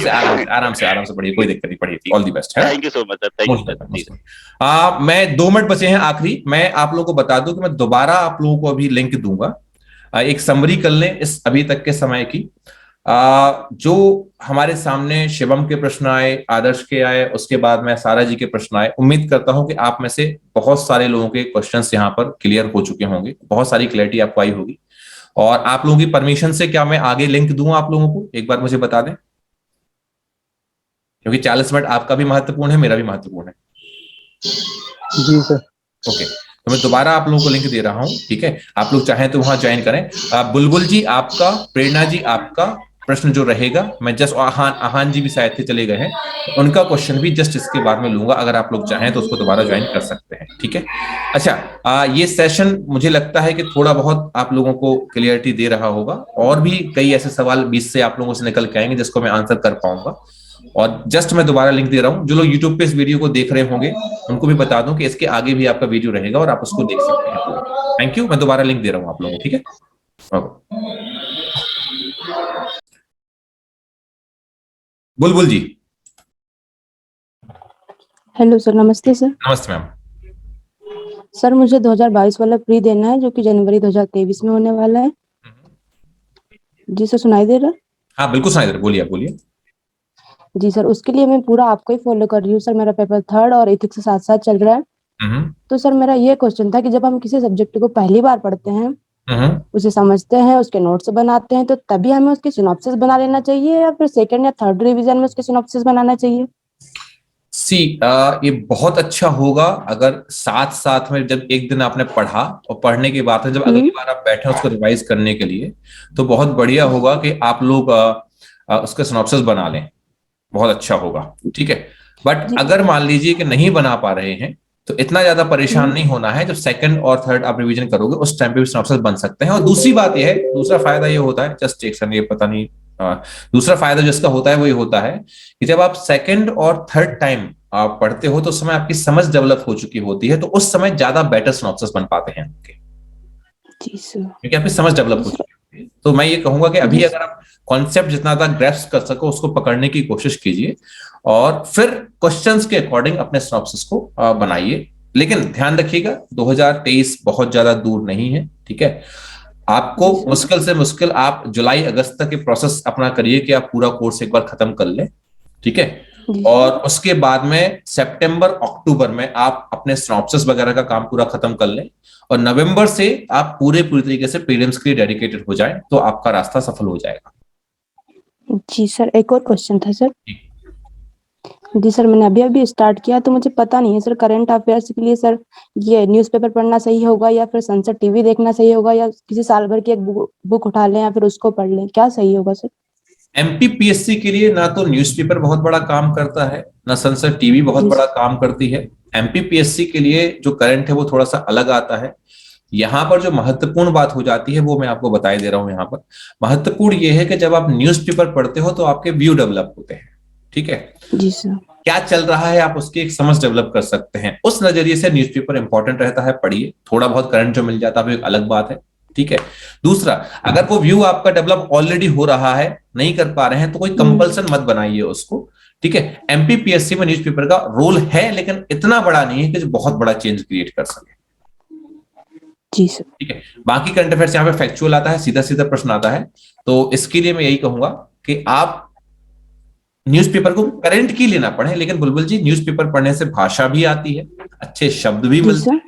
से पढ़िए, कोई दिक्कत नहीं, पढ़िए। ऑल दी बेस्ट, है। Thank you so much sir, thank you sir. मैं 2 मिनट बचे हैं आखिरी, मैं आप लोगों को बता दूं कि मैं दोबारा आप लोगों को अभी लिंक दूंगा, एक समरी कर लें इस अभी तक के समय की। जो हमारे सामने शिवम के प्रश्न आए, आदर्श के आए, उसके बाद में सारा जी के प्रश्न आए, उम्मीद करता हूं कि आप में से बहुत सारे लोगों के क्वेश्चंस यहाँ पर क्लियर हो चुके होंगे, बहुत सारी क्लैरिटी आपको आई होगी। और आप लोगों की परमिशन से क्या मैं आगे लिंक दूं आप लोगों को, एक बार मुझे बता दें, क्योंकि 40 मिनट आपका भी महत्वपूर्ण है, मेरा भी महत्वपूर्ण है। जी सर। ओके, तो मैं दोबारा आप लोगों को लिंक दे रहा हूं, ठीक है, आप लोग चाहें तो वहां ज्वाइन करें। बुलबुल जी आपका, प्रेरणा जी आपका प्रश्न जो रहेगा, मैं जस्ट आहान जी भी शायद से चले गए हैं, उनका क्वेश्चन भी जस्ट इसके बाद में लूंगा, अगर आप लोग चाहें तो उसको दोबारा ज्वाइन कर सकते हैं, ठीक है। अच्छा, ये सेशन मुझे लगता है कि थोड़ा बहुत आप लोगों को क्लियरिटी दे रहा होगा, और भी कई ऐसे सवाल 20 से आप लोगों से निकल के आएंगे जिसको मैं आंसर कर पाऊंगा। और जस्ट मैं दोबारा लिंक दे रहा हूं, जो लोग यूट्यूब पे इस वीडियो को देख रहे होंगे उनको भी बता दूं कि इसके आगे भी आपका वीडियो रहेगा और आप उसको देख सकते हैं। थैंक यू, मैं दोबारा लिंक दे रहा हूं आप लोगों को, ठीक है। बुलबुल जी। हेलो सर, नमस्ते सर। नमस्ते मैम। सर मुझे 2022 वाला प्री देना है, जो कि जनवरी 2023 में होने वाला है। जी सर, सुनाई दे रहा है? हाँ बिल्कुल सुनाई दे रहा है, बोलिए बोलिए। जी सर, उसके लिए मैं पूरा आपको ही फॉलो कर रही हूँ सर, मेरा पेपर 3rd और एथिक्स के साथ साथ चल रहा है। तो सर मेरा ये क्वेश्चन था कि जब हम किसी सब्जेक्ट को पहली बार पढ़ते हैं, उसे समझते हैं, उसके नोट्स बनाते हैं, तो तभी हमें उसके सिनॉप्सिस बना लेना चाहिए, या फिर 2nd या 3rd रिवीजन में उसके सिनॉप्सिस बनाना चाहिए? ये बहुत अच्छा होगा अगर साथ साथ में जब एक दिन आपने पढ़ा और पढ़ने के बाद जब अगली बार आप बैठे उसको रिवाइज करने के लिए, तो बहुत बढ़िया होगा कि आप लोग उसका सिनॉप्सिस बना लें, बहुत अच्छा होगा, ठीक है। बट अगर मान लीजिए कि नहीं बना पा रहे हैं, तो इतना ज्यादा परेशान नहीं होना है, जब 2nd और 3rd आप रिवीजन करोगे उस टाइम पे भी सिनॉप्सिस बन सकते हैं। और दूसरी बात यह है, दूसरा फायदा ये होता है, जस्ट एक सेकंड, ये पता नहीं, दूसरा फायदा जिसका होता है वो ये होता है कि जब आप 2nd और 3rd टाइम आप पढ़ते हो तो उस समय आपकी समझ डेवलप हो चुकी होती है, तो उस समय ज्यादा बेटर सिनॉप्सिस बन पाते हैं आपके, क्योंकि आपकी समझ डेवलप हो चुकी है। तो मैं ये कहूंगा कि अभी अगर आप कॉन्सेप्ट जितना ज्यादा ग्रैस्प कर सको उसको पकड़ने की कोशिश कीजिए, और फिर क्वेश्चंस के अकॉर्डिंग अपने सिनॉप्सिस को बनाइए। लेकिन ध्यान रखिएगा 2023 बहुत ज्यादा दूर नहीं है, ठीक है। आपको मुश्किल से मुश्किल आप जुलाई अगस्त तक के प्रोसेस अपना करिए कि आप पूरा कोर्स एक बार खत्म कर लें, ठीक है। और उसके बाद में सितंबर अक्टूबर में आप अपने सिनॉप्सिस वगैरह का काम पूरा खत्म कर लें और नवंबर से आप पूरी तरीके से प्रीलिम्स के लिए डेडिकेटेड हो जाएं, तो आपका रास्ता सफल हो जाएगा। जी सर, एक और क्वेश्चन था सर। जी सर, मैंने अभी अभी स्टार्ट किया तो मुझे पता नहीं है सर, करंट अफेयर्स के लिए सर ये न्यूज़पेपर पढ़ना सही होगा या फिर सनसेट टीवी देखना सही होगा या किसी साल भर की एक बुक उठा लें या फिर उसको पढ़ लें, क्या सही होगा सर? एमपीपीएससी के लिए ना तो न्यूज़पेपर बहुत बड़ा काम करता है, ना सनसेट टीवी बहुत बड़ा काम करती है। एमपीपीएससी के लिए जो करंट है वो थोड़ा सा अलग आता है। यहाँ पर जो महत्वपूर्ण बात हो जाती है वो मैं आपको बताई दे रहा हूं। यहाँ पर महत्वपूर्ण ये है कि जब आप न्यूज़पेपर पढ़ते हो तो आपके व्यू डेवलप होते हैं, ठीक है जी सर। क्या चल रहा है आप उसकी एक समझ डेवलप कर सकते हैं, उस नजरिए से न्यूज़पेपर इंपॉर्टेंट रहता है, पढ़िए। थोड़ा बहुत करंट जो मिल जाता है वो एक अलग बात है, ठीक है। दूसरा, अगर वो व्यू आपका डेवलप ऑलरेडी हो रहा है, नहीं कर पा रहे हैं, तो कोई कंपल्सन मत बनाइए उसको, ठीक है। एमपीपीएससी में न्यूज़पेपर का रोल है लेकिन इतना बड़ा नहीं है कि जो बहुत बड़ा चेंज क्रिएट कर सके। जी सर। ठीक है, बाकी करंट अफेयर्स यहाँ पे फैक्चुअल आता है, सीधा सीधा प्रश्न आता है, तो इसके लिए मैं यही कहूंगा कि आप न्यूज़पेपर को करंट की लेना पढ़े, लेकिन बुलबुल जी न्यूज़पेपर पढ़ने से भाषा भी आती है, अच्छे शब्द भी मिलते हैं,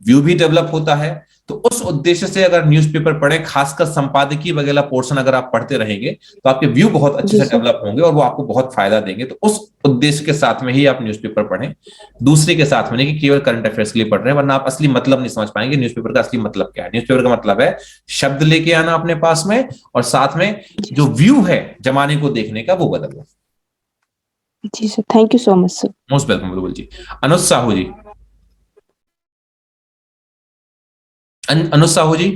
व्यू भी डेवलप होता है। तो उस उद्देश्य से अगर न्यूज़पेपर पढ़ें, खासकर संपादकीय वगैरह पोर्शन अगर आप पढ़ते रहेंगे तो आपके व्यू बहुत अच्छे से डेवलप होंगे और वो आपको बहुत फायदा देंगे। तो उस उद्देश्य के साथ में ही आप न्यूज़पेपर पढ़ें, दूसरे के साथ में नहीं कि केवल करंट अफेयर्स के लिए पढ़ रहे हैं, वरना आप असली मतलब नहीं समझ पाएंगे। न्यूज़पेपर का असली मतलब क्या है? न्यूज़पेपर का मतलब है शब्द लेके आना अपने पास में और साथ में जो व्यू है जमाने को देखने का वो बदलना। जी sir, thank you so much sir. Most welcome Bulbul ji. Anuj Sahu ji, Anuj Sahu ji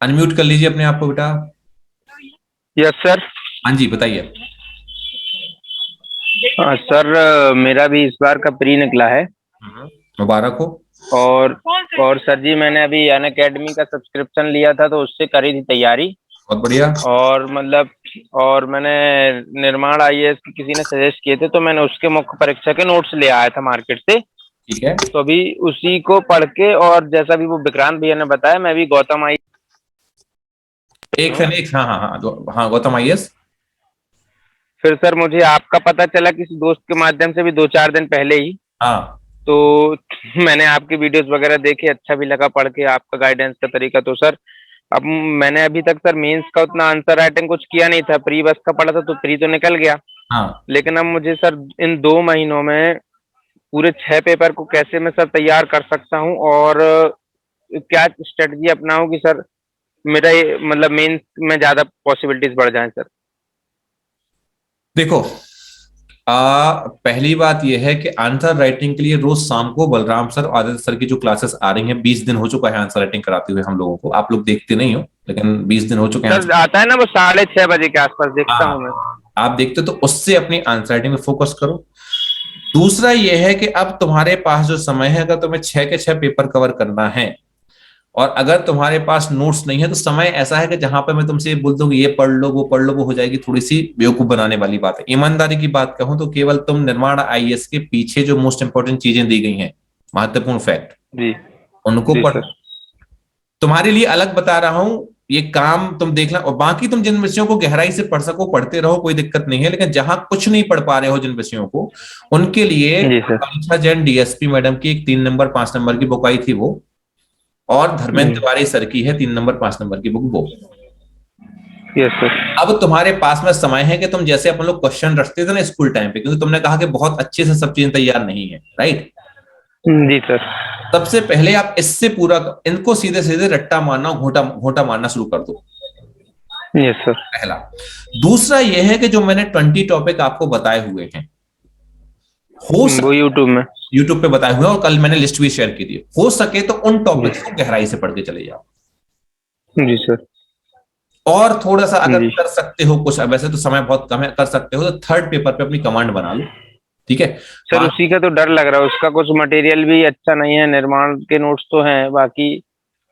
unmute कर लीजिए अपने आप को बेटा। Yes sir. हाँ जी बताइए। सर मेरा भी इस बार का प्री निकला है। मुबारक हो। और सर जी मैंने अभी अन अकेडमी का सब्सक्रिप्शन लिया था तो उससे करी थी तैयारी। बहुत बढ़िया। और मैंने निर्माण आईएएस की किसी ने सजेस्ट किए थे तो मैंने उसके मुख्य परीक्षा के नोट्स ले आया था मार्केट से। ठीक है। तो अभी उसी को पढ़ के और जैसा भी वो विक्रांत भैया ने बताया मैं भी गौतम आई एक हाँ गौतम आईएएस। फिर सर मुझे आपका पता चला किसी दोस्त के माध्यम से भी 2-4 दिन पहले ही। हाँ। तो मैंने आपकी वीडियोस वगैरह देखे, अच्छा भी लगा पढ़ के आपका गाइडेंस का तरीका। तो सर अब मैंने अभी तक सर मेंस का उतना आंसर राइटिंग कुछ किया नहीं था, प्री बस का पढ़ा था तो प्री तो निकल गया। हाँ। लेकिन अब मुझे सर इन 2 महीनों में पूरे 6 पेपर को कैसे मैं सर तैयार कर सकता हूँ और क्या स्ट्रेटजी अपनाऊं कि सर मेरा ये मतलब मेंस में ज्यादा पॉसिबिलिटीज बढ़ जाए सर। देखो पहली बात यह है कि आंसर राइटिंग के लिए रोज शाम को बलराम सर और आदित्य सर की जो क्लासेस आ रही हैं, 20 दिन हो चुका है आंसर राइटिंग कराते हुए हम लोगों को। आप लोग देखते नहीं हो लेकिन 20 दिन हो चुके हैं। सर आता है ना वो 6:30 बजे के आसपास देखता हूँ मैं। आप देखते तो उससे अपनी आंसर राइटिंग में फोकस करो। दूसरा यह है कि अब तुम्हारे पास जो समय है, अगर तुम्हें 6 के 6 पेपर कवर करना है और अगर तुम्हारे पास नोट्स नहीं है तो समय ऐसा है कि जहां पे मैं तुमसे बोल दूं कि ये पढ़ लो वो हो जाएगी, थोड़ी सी बेवकूफ बनाने वाली बात है। ईमानदारी की बात कहूं तो केवल तुम निर्माण आईएएस के पीछे जो मोस्ट इंपोर्टेंट चीजें दी गई हैं, महत्वपूर्ण फैक्ट जी उनको पढ़। तुम्हारे लिए अलग बता रहा हूं, ये काम तुम देखना और बाकी तुम जिन विषयों को गहराई से पढ़ सको पढ़ते रहो, कोई दिक्कत नहीं है। लेकिन जहां कुछ नहीं पढ़ पा रहे हो जिन विषयों को, उनके लिए जैन डीएसपी मैडम की एक 3 नंबर 5 नंबर की बुक आई थी वो, और धर्मेंद्र तिवारी सर की है 3 नंबर 5 नंबर की बुक वो। Yes sir. अब तुम्हारे पास में समय है कि तुम जैसे अपन लोग क्वेश्चन रखते थे ना स्कूल टाइम पे, क्योंकि तुमने कहा कि बहुत अच्छे से सब चीजें तैयार नहीं है, राइट? जी सर। सबसे पहले आप इससे पूरा इनको सीधे सीधे रट्टा मारना, घोटा मारना शुरू कर दो। Yes sir. पहला। दूसरा यह है कि जो मैंने 20 टॉपिक आपको बताए हुए हैं, वो यूट्यूब पे बताए हुए हैं और कल मैंने लिस्ट भी शेयर की थी, हो सके तो उन टॉपिक्स को गहराई से पढ़ के चले जाओ। जी सर। और थोड़ा सा अगर कर सकते हो कुछ, वैसे तो समय बहुत कम है, कर सकते हो तो 3rd पेपर पे अपनी कमांड बना लो, ठीक है सर। उसी का तो डर लग रहा है, उसका कुछ मटेरियल भी अच्छा नहीं है, निर्माण के नोट्स तो हैं, बाकी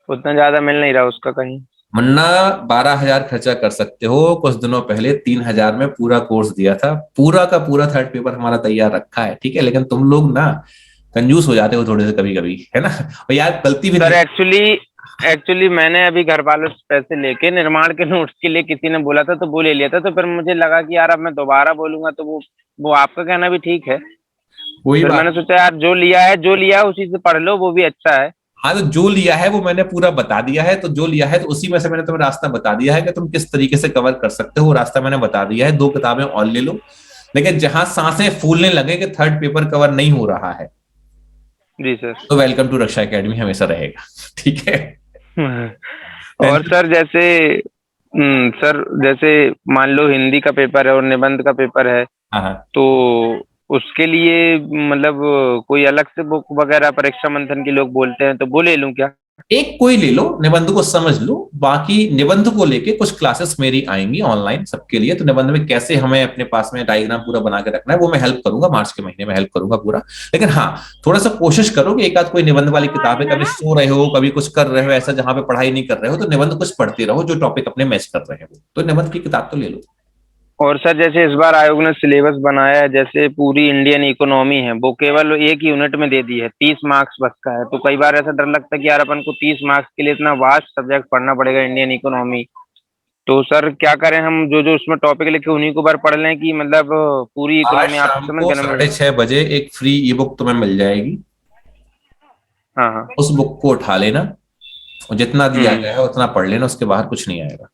उतना ज्यादा मिल नहीं रहा उसका कहीं। मुन्ना 12,000 खर्चा कर सकते हो। कुछ दिनों पहले 3,000 में पूरा कोर्स दिया था, पूरा का पूरा 3rd पेपर हमारा तैयार रखा है, ठीक है। लेकिन तुम लोग ना कंजूस हो जाते हो थोड़े से कभी कभी, है ना? और यार गलती भी सर एक्चुअली एक्चुअली मैंने अभी घर वालों से पैसे लेके निर्माण के नोट्स के लिए किसी ने बोला था तो वो ले लिया था, तो फिर मुझे लगा कि यार अब मैं दोबारा बोलूंगा तो वो आपका कहना भी ठीक है। कोई फिर बात मैंने सोचा यार जो लिया है उसी से पढ़ लो, वो भी अच्छा है। हाँ, तो जो लिया है वो मैंने पूरा बता दिया है, तो जो लिया है तो उसी में से मैंने तुम्हें रास्ता बता दिया है कि तुम किस तरीके से कवर कर सकते हो, वो रास्ता मैंने बता दिया है। 2 किताबें और ले लो, लेकिन जहां सांसें फूलने लगे कि 3rd पेपर कवर नहीं हो रहा है, जी सर। तो वेलकम टू रक्षा एकेडमी हमेशा रहेगा, ठीक है। और सर जैसे मान लो हिंदी का पेपर है और निबंध का पेपर है, हाँ, तो उसके लिए मतलब कोई अलग से बुक वगैरह परीक्षा मंथन के लोग बोलते हैं तो वो ले लूं क्या? एक कोई ले लो, निबंध को समझ लो। बाकी निबंध को लेके कुछ क्लासेस मेरी आएंगी ऑनलाइन सबके लिए, तो निबंध में कैसे हमें अपने पास में डायग्राम पूरा बना के रखना है वो मैं हेल्प करूंगा, मार्च के महीने में हेल्प करूंगा पूरा। लेकिन हाँ, थोड़ा सा कोशिश करो कि एक आध कोई निबंध वाली किताबें, कभी सो रहे हो कभी कुछ कर रहे हो, ऐसा जहां पे पढ़ाई नहीं कर रहे हो तो निबंध कुछ पढ़ते रहो जो टॉपिक अपने मैच कर रहे हो, तो निबंध की किताब तो ले लो। और सर जैसे इस बार आयोग ने सिलेबस बनाया है, जैसे पूरी इंडियन इकोनॉमी है वो केवल एक यूनिट में दे दी है, 30 मार्क्स बस का है, तो कई बार ऐसा डर लगता है कि यार अपन को 30 मार्क्स के लिए इतना वास्ट सब्जेक्ट पढ़ना पड़ेगा इंडियन इकोनॉमी। तो सर क्या करें हम, जो जो उसमें टॉपिक लिखे उन्हीं को बार पढ़ लें कि मतलब पूरी आज इकोनॉमी आप शाम समझ को गए ना? 6:30 बजे एक फ्री ई बुक तुम्हें मिल जाएगी, हाँ हाँ। उस बुक को उठा लेना और जितना दिया गया है उतना पढ़ लेना, उसके बाहर कुछ नहीं आएगा।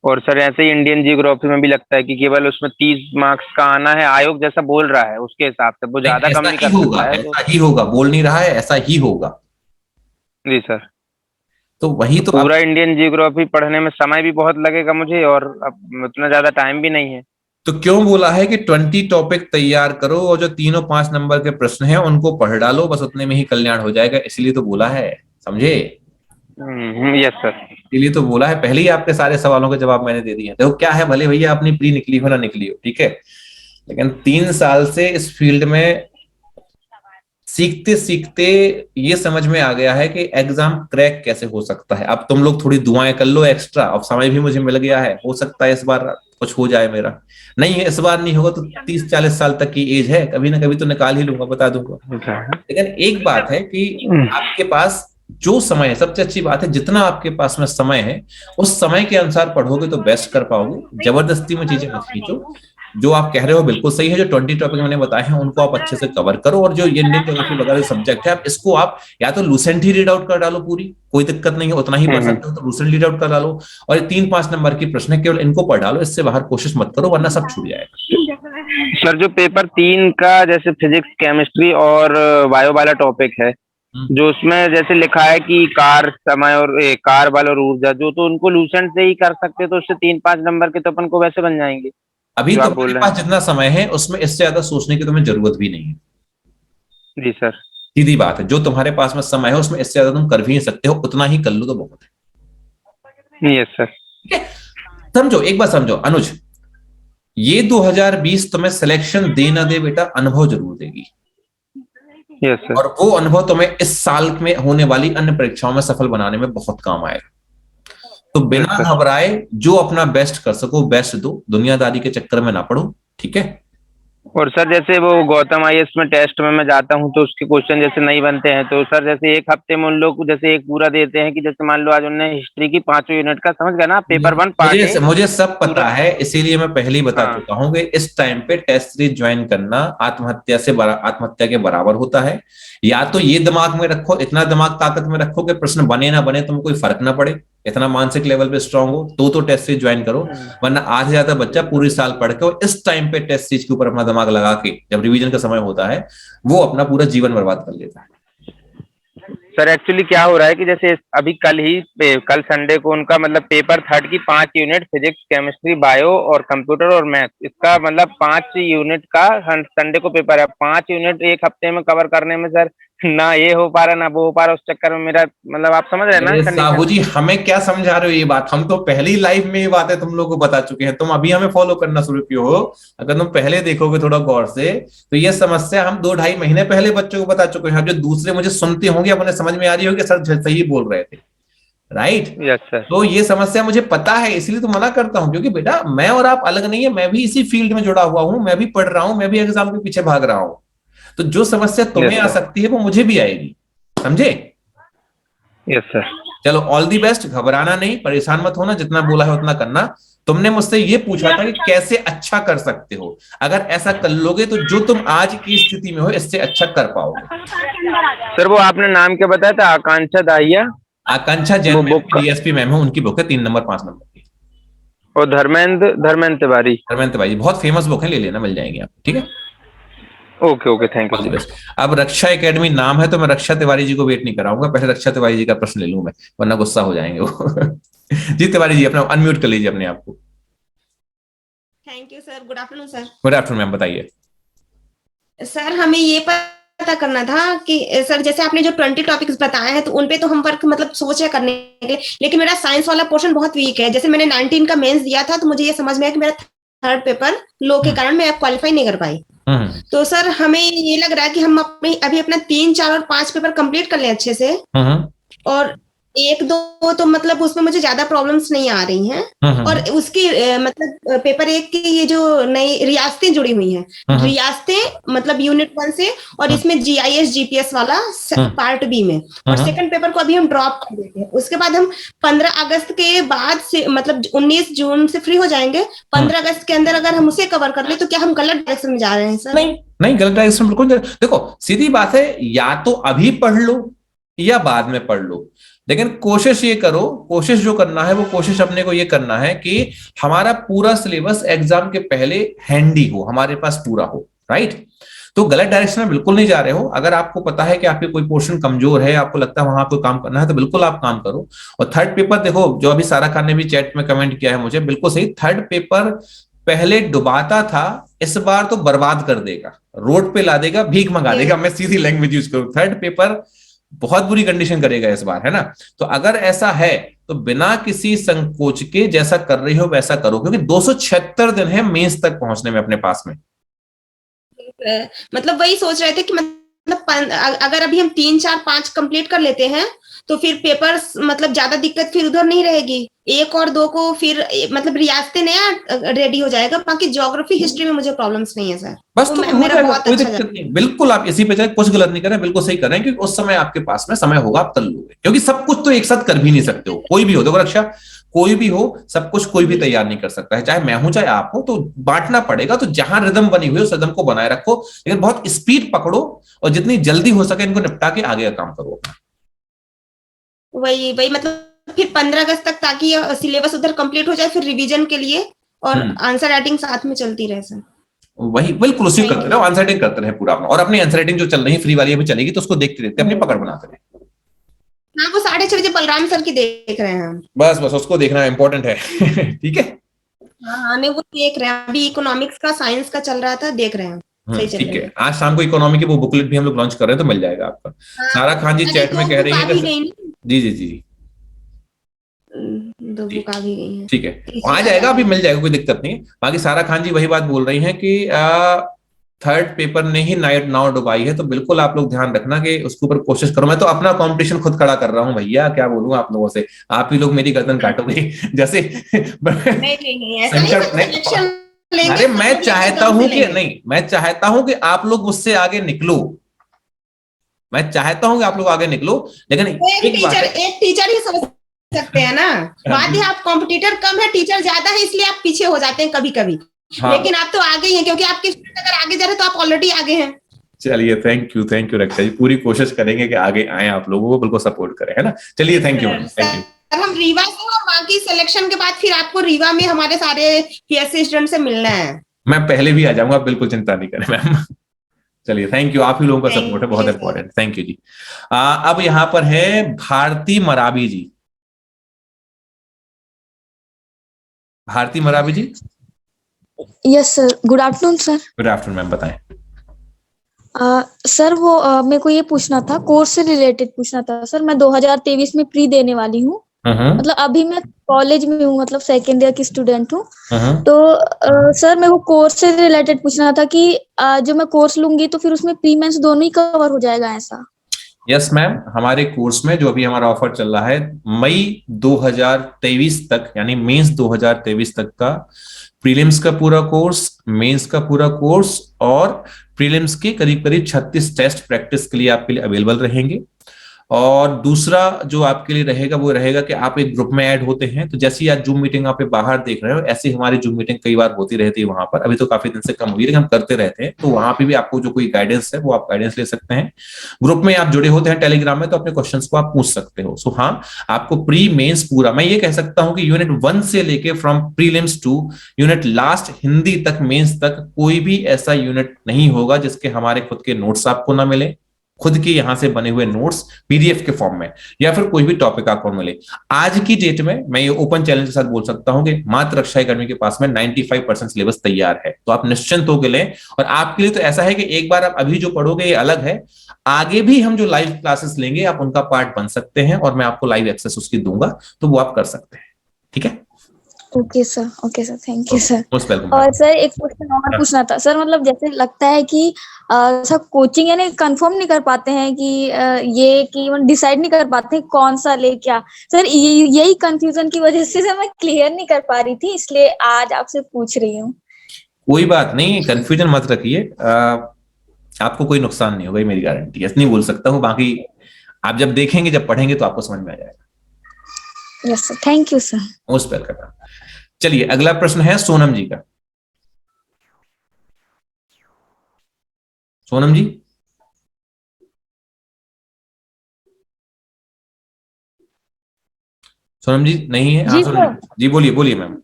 और सर ऐसे ही इंडियन जियोग्राफी में भी लगता है कि केवल उसमें 30 मार्क्स का आना है, आयोग जैसा बोल रहा है उसके हिसाब से, वो ज्यादा कम नहीं कर सकता है। ऐसा ही होगा, बोल नहीं रहा है, ऐसा ही होगा। जी सर। तो वही तो पूरा इंडियन जियोग्राफी पढ़ने में समय भी बहुत लगेगा मुझे, और अब उतना ज्यादा टाइम भी नहीं है। तो क्यों बोला है कि 20 टॉपिक तैयार करो और जो तीनों 5 नंबर के प्रश्न हैं उनको पढ़ डालो, बस उतने में ही कल्याण हो जाएगा, इसलिए तो बोला है, समझे? Yes sir. इसलिए तो बोला है, पहले ही आपके सारे सवालों के जवाब मैंने दे दिए। देखो क्या है, भले भैया अपनी प्री निकली हो ना निकली हो, ठीक है, लेकिन 3 साल से इस फील्ड में सीखते सीखते ये समझ में आ गया है कि एग्जाम क्रैक कैसे हो सकता है। अब तुम लोग थोड़ी दुआएं कर लो एक्स्ट्रा, अब समय भी मुझे मिल गया है, हो सकता है इस बार कुछ हो जाए मेरा। नहीं है इस बार नहीं होगा तो 30-40 साल तक की एज है, कभी ना कभी तो निकाल ही लूंगा, बता दूंगा। लेकिन एक बात है कि आपके पास जो समय है, सबसे अच्छी बात है जितना आपके पास में समय है उस समय के अनुसार पढ़ोगे तो बेस्ट कर पाओगे। जबरदस्ती में चीजें मत खींचो। जो आप कह रहे हो बिल्कुल सही है, जो 20 टॉपिक मैंने बताए हैं उनको आप अच्छे से कवर करो, और जो इंडियन ज्योग्राफी वगैरह सब्जेक्ट है आप इसको आप या तो लूसेंट ही रीड आउट कर डालो, पूरी कोई दिक्कत नहीं है, उतना ही पढ़ सकते हो तो लूसेंट रीड आउट कर डालो, और ये 3-5 नंबर की प्रश्न है केवल इनको पढ़ डालो, इससे बाहर कोशिश मत करो वरना सब छूट जाएगा। सर जो पेपर 3 का जैसे फिजिक्स केमिस्ट्री और बायो वाला टॉपिक है, जो उसमें जैसे लिखा है कि कार समय और कार बल और ऊर्जा, जो तो उनको लूसेंट से ही कर सकते तो उससे 3-5 नंबर के तो अपन को वैसे बन जाएंगे। अभी तो आपके पास जितना समय है उसमें इससे ज्यादा सोचने की तुम्हें जरूरत भी नहीं है। जी सर। सीधी बात है, जो तुम्हारे पास में समय है उसमें इससे ज्यादा तुम कर भी नहीं सकते हो, उतना ही कर लो तो बहुत है। Yes sir. समझो एक बात, समझो अनुज, ये 2020 तुम्हें सिलेक्शन दे ना दे बेटा, अनुभव जरूर देगी। Yes sir. और वो अनुभव तुम्हें इस साल में होने वाली अन्य परीक्षाओं में सफल बनाने में बहुत काम आएगा। तो बिना घबराए जो अपना बेस्ट कर सको बेस्ट दो, दुनियादारी के चक्कर में ना पड़ो, ठीक है। और सर जैसे वो गौतम आईएएस में टेस्ट में मैं जाता हूँ तो उसके क्वेश्चन जैसे नहीं बनते हैं, तो सर जैसे एक हफ्ते में उन लोग को जैसे एक पूरा देते हैं कि जैसे मान लो आज उन्होंने हिस्ट्री की 5 यूनिट का, समझ गया ना, पेपर 1 पार्ट मुझे सब पता है, इसीलिए मैं पहले ही बता चुका हूँ कि इस टाइम पे टेस्ट सीरीज ज्वाइन करना आत्महत्या के बराबर होता है। या तो ये दिमाग में रखो, इतना दिमाग ताकत में रखो कि प्रश्न बने ना बने तुम्हें कोई फर्क ना पड़े, इतना मानसिक लेवल पे स्ट्रांग हो तो टेस्ट सीरीज ज्वाइन करो, वरना आज से ज्यादा बच्चा पूरी साल पढ़ के और इस टाइम पे टेस्ट सीरीज के ऊपर अपना दिमाग लगा के जब रिवीजन का समय होता है वो अपना पूरा जीवन बर्बाद कर लेता है। सर एक्चुअली क्या हो रहा है कि जैसे अभी कल संडे को उनका मतलब पेपर 3 की 5 यूनिट फिजिक्स केमिस्ट्री बायो और कंप्यूटर और मैथ, इसका मतलब 5 यूनिट का संडे को पेपर है। 5 यूनिट एक हफ्ते में कवर करने में सर ना ये हो पा रहा ना वो हो पा रहा, उस चक्कर में मेरा मतलब आप समझ रहे हैं ना। साहू जी हमें क्या समझा रहे हो ये बात, हम तो पहली लाइव में ये बातें तुम लोगों को बता चुके हैं, तुम अभी हमें फॉलो करना शुरू किए हो। अगर तुम पहले देखोगे थोड़ा गौर से तो ये समस्या हम 2-2.5 महीने पहले बच्चों को बता चुके हैं। जो दूसरे मुझे सुनते होंगे अब उन्हें समझ में आ रही होगी सर सही बोल रहे थे, राइट? Yes sir. तो ये समस्या मुझे पता है, इसलिए तो मना करता हूं, क्योंकि बेटा मैं और आप अलग नहीं है, मैं भी इसी फील्ड में जुड़ा हुआ हूं, मैं भी पढ़ रहा हूं, मैं भी एग्जाम के पीछे भाग रहा हूं। तो जो समस्या तुम्हें आ सकती है वो मुझे भी आएगी, समझे? Yes sir. चलो ऑल दी बेस्ट, घबराना नहीं, परेशान मत होना, जितना बोला है उतना करना। तुमने मुझसे ये पूछा था कि कैसे अच्छा कर सकते हो, अगर ऐसा कर लोगे तो जो तुम आज की स्थिति में हो इससे अच्छा कर पाओगे। सर वो आपने नाम क्या बताया था? आकांक्षा दाहिया, आकांक्षा जैन डीएसपी मैम है, उनकी बुक है 3 नंबर 5 नंबर की। और धर्मेंद्र तिवारी। धर्मेंद्र तिवारी बहुत फेमस बुक है, ले लेना, मिल जाएंगे आप, ठीक है। Okay okay, thank you. अब रक्षा एकेडमी नाम है तो मैं रक्षा तिवारी जी को वेट नहीं कराऊंगा, पहले रक्षा तिवारी जी का प्रश्न ले लूं मैं, वरना गुस्सा हो जाएंगे वो। जी तिवारी जी अपना अनम्यूट कर लीजिए अपने आप को। Thank you sir, good afternoon sir. Good afternoon ma'am, बताइए। सर हमें ये पता करना था कि सर जैसे आपने जो 20 टॉपिक्स बताए हैं तो उनपे तो हम वर्क मतलब सोचे करने के लिए, लेकिन मेरा साइंस वाला पोर्शन बहुत वीक है। जैसे मैंने 19 का मेंस दिया था तो मुझे ये समझ में आया कि मेरा थर्ड पेपर लो के कारण मैं क्वालिफाई नहीं कर पाई। तो सर हमें ये लग रहा है कि हम अभी अपना 3, 4 और 5 पेपर कंप्लीट कर लें अच्छे से, और 1, 2 तो मतलब उसमें मुझे ज्यादा प्रॉब्लम्स नहीं आ रही हैं। और उसकी मतलब पेपर 1 की ये जो नई रियासतें जुड़ी हुई हैं, रियासतें मतलब यूनिट 1 से, और इसमें GIS GPS वाला पार्ट बी में, और सेकंड पेपर को अभी हम ड्रॉप कर देते हैं। उसके बाद हम 15 अगस्त के बाद से मतलब 19 जून से फ्री हो जाएंगे। 15 अगस्त के अंदर अगर हम उसे कवर कर ले तो क्या हम गलत डायरेक्शन में जा रहे हैं सर? नहीं गलत डायरेक्शन बिल्कुल। देखो सीधी बात है, या तो अभी पढ़ लो या बाद में पढ़ लो, लेकिन कोशिश ये करो, कोशिश जो करना है वो कोशिश अपने को ये करना है कि हमारा पूरा सिलेबस एग्जाम के पहले हैंडी हो, हमारे पास पूरा हो, राइट। तो गलत डायरेक्शन में बिल्कुल नहीं जा रहे हो। अगर आपको पता है कि आपके कोई पोर्शन कमजोर है, आपको लगता है वहां कोई काम करना है, तो बिल्कुल आप काम करो। और थर्ड पेपर देखो, जो अभी सारा खान ने भी चैट में कमेंट किया है मुझे, बिल्कुल सही। थर्ड पेपर पहले डुबाता था, इस बार तो बर्बाद कर देगा, रोड पे ला देगा, भीख मंगा देगा। मैं सीधी लैंग्वेज यूज करूं, थर्ड पेपर बहुत बुरी कंडीशन करेगा इस बार, है ना। तो अगर ऐसा है तो बिना किसी संकोच के जैसा कर रही हो वैसा करो, क्योंकि 276 दिन है मेंस तक पहुंचने में अपने पास में। मतलब वही सोच रहे थे कि मतलब अगर अभी हम 3, 4, 5 कंप्लीट कर लेते हैं तो फिर पेपर मतलब ज्यादा दिक्कत फिर उधर नहीं रहेगी। 1 और 2 को फिर मतलब रियासतें नया रेडी हो जाएगा, बाकी ज्योग्राफी हिस्ट्री में मुझे प्रॉब्लम्स नहीं है सर। बस तो मेरा बहुत कोई दिक्कत नहीं, बिल्कुल आप इसी पे जाए, कुछ गलत नहीं करें, बिल्कुल सही कर रहे हैं, क्योंकि उस समय आपके पास में समय होगा, आप कर लोगे। क्योंकि सब कुछ तो एक साथ कर भी नहीं सकते हो, कोई भी हो, देखो रक्षा कोई भी हो, सब कुछ कोई भी तैयार नहीं कर सकता है, चाहे मैं हूं चाहे आप हो। तो बांटना पड़ेगा। तो जहां रिदम बनी हुई है उस रिदम को बनाए रखो, लेकिन बहुत स्पीड पकड़ो और जितनी जल्दी हो सके इनको निपटा के आगे का काम करो। वही मतलब फिर 15 अगस्त तक, ताकि सिलेबस उधर कंप्लीट हो जाए, फिर रिवीजन के लिए और आंसर राइटिंग साथ में चलती रहे सर। वही बिल्कुल उसी करते रहो, आंसर राइटिंग करते रहे पूरा अपना। और अपनी आंसर राइटिंग जो चल रही है फ्री वाली अभी चलेगी तो उसको देखते रहते अपनी पकड़ बनाते रहे। हाँ, वो 6:30 बजे बलराम सर की देख रहे हैं। बस उसको देखना इंपॉर्टेंट है। ठीक है, हाँ नहीं वो देख रहे हैं, अभी इकोनॉमिक्स का साइंस का चल रहा था, देख रहे हैं। ठीक है, आज शाम को इकोनॉमी की वो बुकलेट भी हम लोग लॉन्च कर रहे हैं, तो मिल जाएगा आपका। सारा खान जी चैट में कह रही है जी जी जी 2 बुक आ भी गई हैं। ठीक है, आ जाएगा, अभी मिल जाएगा, कोई दिक्कत नहीं है। बाकी सारा खान जी वही बात बोल रही हैं कि थर्ड पेपर ने ही नाव डुबाई है, तो बिल्कुल आप लोग ध्यान रखना कि उसके ऊपर कोशिश करो। मैं तो अपना कंपटीशन खुद खड़ा कर रहा हूँ भैया, क्या बोलूं आप लोगों से, आप ही लोग मेरी गर्दन काटोगे जैसे। अरे मैं चाहता हूं कि नहीं, मैं चाहता हूं कि आप लोग मुझसे आगे निकलो, मैं चाहता हूं कि आप लोग आगे निकलो, लेकिन एक टीचर ही समझ सकते हैं ना। बात है आप कॉम्पिटिटर कम है, टीचर ज्यादा है, इसलिए आप पीछे हो जाते हैं कभी कभी। हाँ। लेकिन आप तो आगे ही हैं, क्योंकि आपके स्टूडेंट अगर आगे जा रहे हैं तो आप ऑलरेडी आगे हैं। चलिए थैंक यू रक्षा जी, पूरी कोशिश करेंगे कि आगे आए, आप लोगों को बिल्कुल सपोर्ट करें, है ना। चलिए थैंक यू। हम रीवा से और बाकी सिलेक्शन के बाद फिर आपको रीवा में हमारे सारे PSC स्टूडेंट से मिलना है। मैं पहले भी आ जाऊंगा, बिल्कुल चिंता नहीं करें मैम। चलिए थैंक यू, आप ही लोगों का सपोर्ट है बहुत इंपॉर्टेंट, थैंक यू जी। अब यहाँ पर है Bharti Marabi ji. Bharti Marabi ji. Yes sir, good afternoon sir. Good afternoon ma'am, बताएं। सर वो मेरे को ये पूछना था, कोर्स से रिलेटेड पूछना था सर। मैं 2023 में प्री देने वाली हूँ, मतलब अभी मैं कॉलेज में हूँ, मतलब सेकेंड ईयर की स्टूडेंट हूँ। तो सर मेरे को कोर्स से रिलेटेड पूछना था कि जो मैं कोर्स लूंगी तो फिर उसमें प्री मेंस दोनों ही कवर हो जाएगा ऐसा? यस मैम, हमारे कोर्स में जो अभी हमारा ऑफर चल रहा है, मई 2023 तक यानी मेंस 2023 तक का प्रीलिम्स का पूरा कोर्स, मेंस का पूरा कोर्स और प्रीलिम्स के करीब 36 टेस्ट प्रैक्टिस के लिए आपके लिए अवेलेबल रहेंगे। और दूसरा जो आपके लिए रहेगा वो रहेगा कि आप एक ग्रुप में ऐड होते हैं, तो जैसे ही आज जूम मीटिंग आप बाहर देख रहे हो, ऐसे हमारी जूम मीटिंग कई बार होती रहती है वहां पर। अभी तो काफी दिन से कम हुई है लेकिन हम करते रहते हैं, तो वहां पे भी आपको जो कोई गाइडेंस है वो आप गाइडेंस ले सकते हैं। ग्रुप में आप जुड़े होते हैं टेलीग्राम में, तो अपने क्वेश्चंस को आप पूछ सकते हो। सो हाँ, आपको प्री मेंस पूरा, मैं ये कह सकता हूं कि यूनिट 1 से लेके from prelims to unit last Hindi तक, मेंस तक, कोई भी ऐसा यूनिट नहीं होगा जिसके हमारे खुद के नोट्स आपको ना मिले, खुद के यहां से बने हुए नोट्स पीडीएफ के फॉर्म में, या फिर कोई भी टॉपिक आपको मिले। आज की डेट में मैं ये ओपन चैलेंज के साथ बोल सकता हूं कि मात्र रक्षा अकादमी के पास में 95% सिलेबस तैयार है, तो आप निश्चिंत होकर लें। और आपके लिए तो ऐसा है कि एक बार आप अभी जो पढ़ोगे ये अलग है, आगे भी हम जो लाइव क्लासेस लेंगे आप उनका पार्ट बन सकते हैं और मैं आपको लाइव एक्सेस उसकी दूंगा, तो वो आप कर सकते हैं। ठीक है, okay sir, thank you sir. Most welcome. और सर एक क्वेश्चन और पूछना था सर, मतलब जैसे लगता है कि सब कोचिंग यानी कंफर्म नहीं कर पाते हैं कि ये कि डिसाइड नहीं कर पाते हैं कौन सा ले क्या। सर यही कंफ्यूजन की वजह से सर मैं क्लियर नहीं कर पा रही थी, इसलिए आज आपसे पूछ रही हूँ। कोई बात नहीं, कंफ्यूजन मत रखिए, आपको कोई नुकसान नहीं होगा, मेरी गारंटी है, इतनी बोल सकता हूँ। बाकी आप जब देखेंगे, जब पढ़ेंगे तो आपको समझ में आ जाएगा। Yes sir, thank you sir. Most welcome. चलिए अगला प्रश्न है सोनम जी का। सोनम जी, सोनम जी नहीं है? हाँ सोनम जी बोलिए, बोलिए मैम।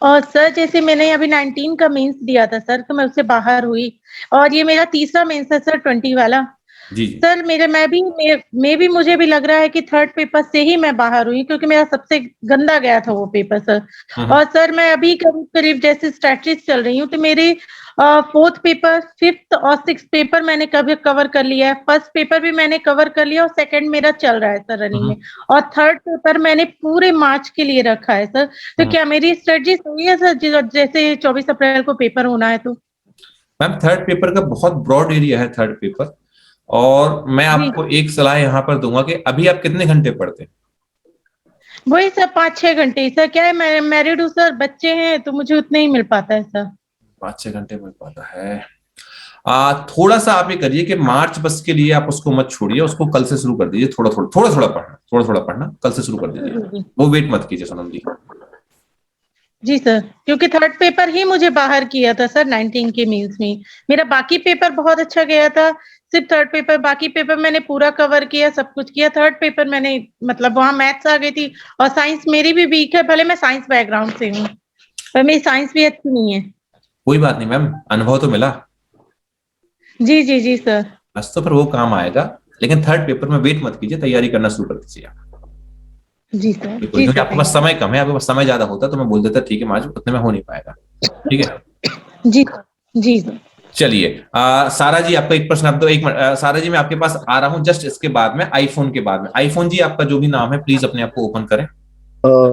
और सर जैसे मैंने अभी 19 का मेंस दिया था सर, तो मैं उससे बाहर हुई, और ये मेरा तीसरा मेंस है सर 20 वाला। जी सर मैं भी मुझे भी लग रहा है कि थर्ड पेपर से ही मैं बाहर हुई, क्योंकि मेरा सबसे गंदा गया था वो पेपर सर। और सर मैं अभी करीब करीब जैसे स्ट्रेटजीज चल रही हूँ, तो मेरे फोर्थ पेपर, फिफ्थ और सिक्स्थ पेपर मैंने कवर कर लिया है। फर्स्ट पेपर भी मैंने कवर कर लिया और सेकंड मेरा चल रहा है सर रनिंग में, और थर्ड पेपर मैंने पूरे मार्च के लिए रखा है सर। तो क्या मेरी स्ट्रेटजी सही है सर, जैसे 24 अप्रैल को पेपर होना है? तो मैम थर्ड पेपर का बहुत ब्रॉड एरिया है थर्ड पेपर, और मैं आपको एक सलाह यहाँ पर दूंगा कि अभी आप कितने घंटे पढ़ते हैं? वही सर 5-6 घंटे सर। क्या है, मैं मैरिड हूँ सर, बच्चे हैं, तो मुझे उतना ही मिल पाता है सर। 5-6 घंटे मिल पाता है। थोड़ा सा आप ये करिए कि मार्च बस के लिए आप उसको मत छोड़िए, उसको कल से शुरू कर दीजिए। थोड़ा थोड़ा पढ़ना कल से शुरू कर दीजिए, वो वेट मत कीजिए सोनम जी। जी सर, क्योंकि थर्ड पेपर ही मुझे बाहर किया था सर 19 के मेंस में। मेरा बाकी पेपर बहुत अच्छा गया था, सिर्फ थर्ड पेपर, बाकी पेपर मैंने पूरा कवर किया, सब कुछ किया। थर्ड पेपर मैंने मतलब वहां मैथ्स आ गई थी, और साइंस मेरी भी वीक है, भले मैं साइंस बैकग्राउंड से हूँ, पर मेरी साइंस भी अच्छी नहीं है। कोई बात नहीं मैम, अनुभव तो मिला। जी जी जी सर। बस तो फिर वो काम आएगा, लेकिन थर्ड पेपर में वेट मत कीजिए, तैयारी करना शुरू कर दीजिए आप। जी सर, जी क्योंकि सर, आपके पास समय कम है, आपके पास समय ज्यादा होता तो मैं बोल देता ठीक है मार्च उतने में हो नहीं पाएगा। ठीक है जी जी सर। चलिए सारा जी आपका एक प्रश्न, आप तो एक मिनट सारा जी मैं आपके पास आ रहा हूं जस्ट इसके बाद में, आईफोन के बाद में। आईफोन जी आपका जो भी नाम है प्लीज अपने आप को ओपन करें।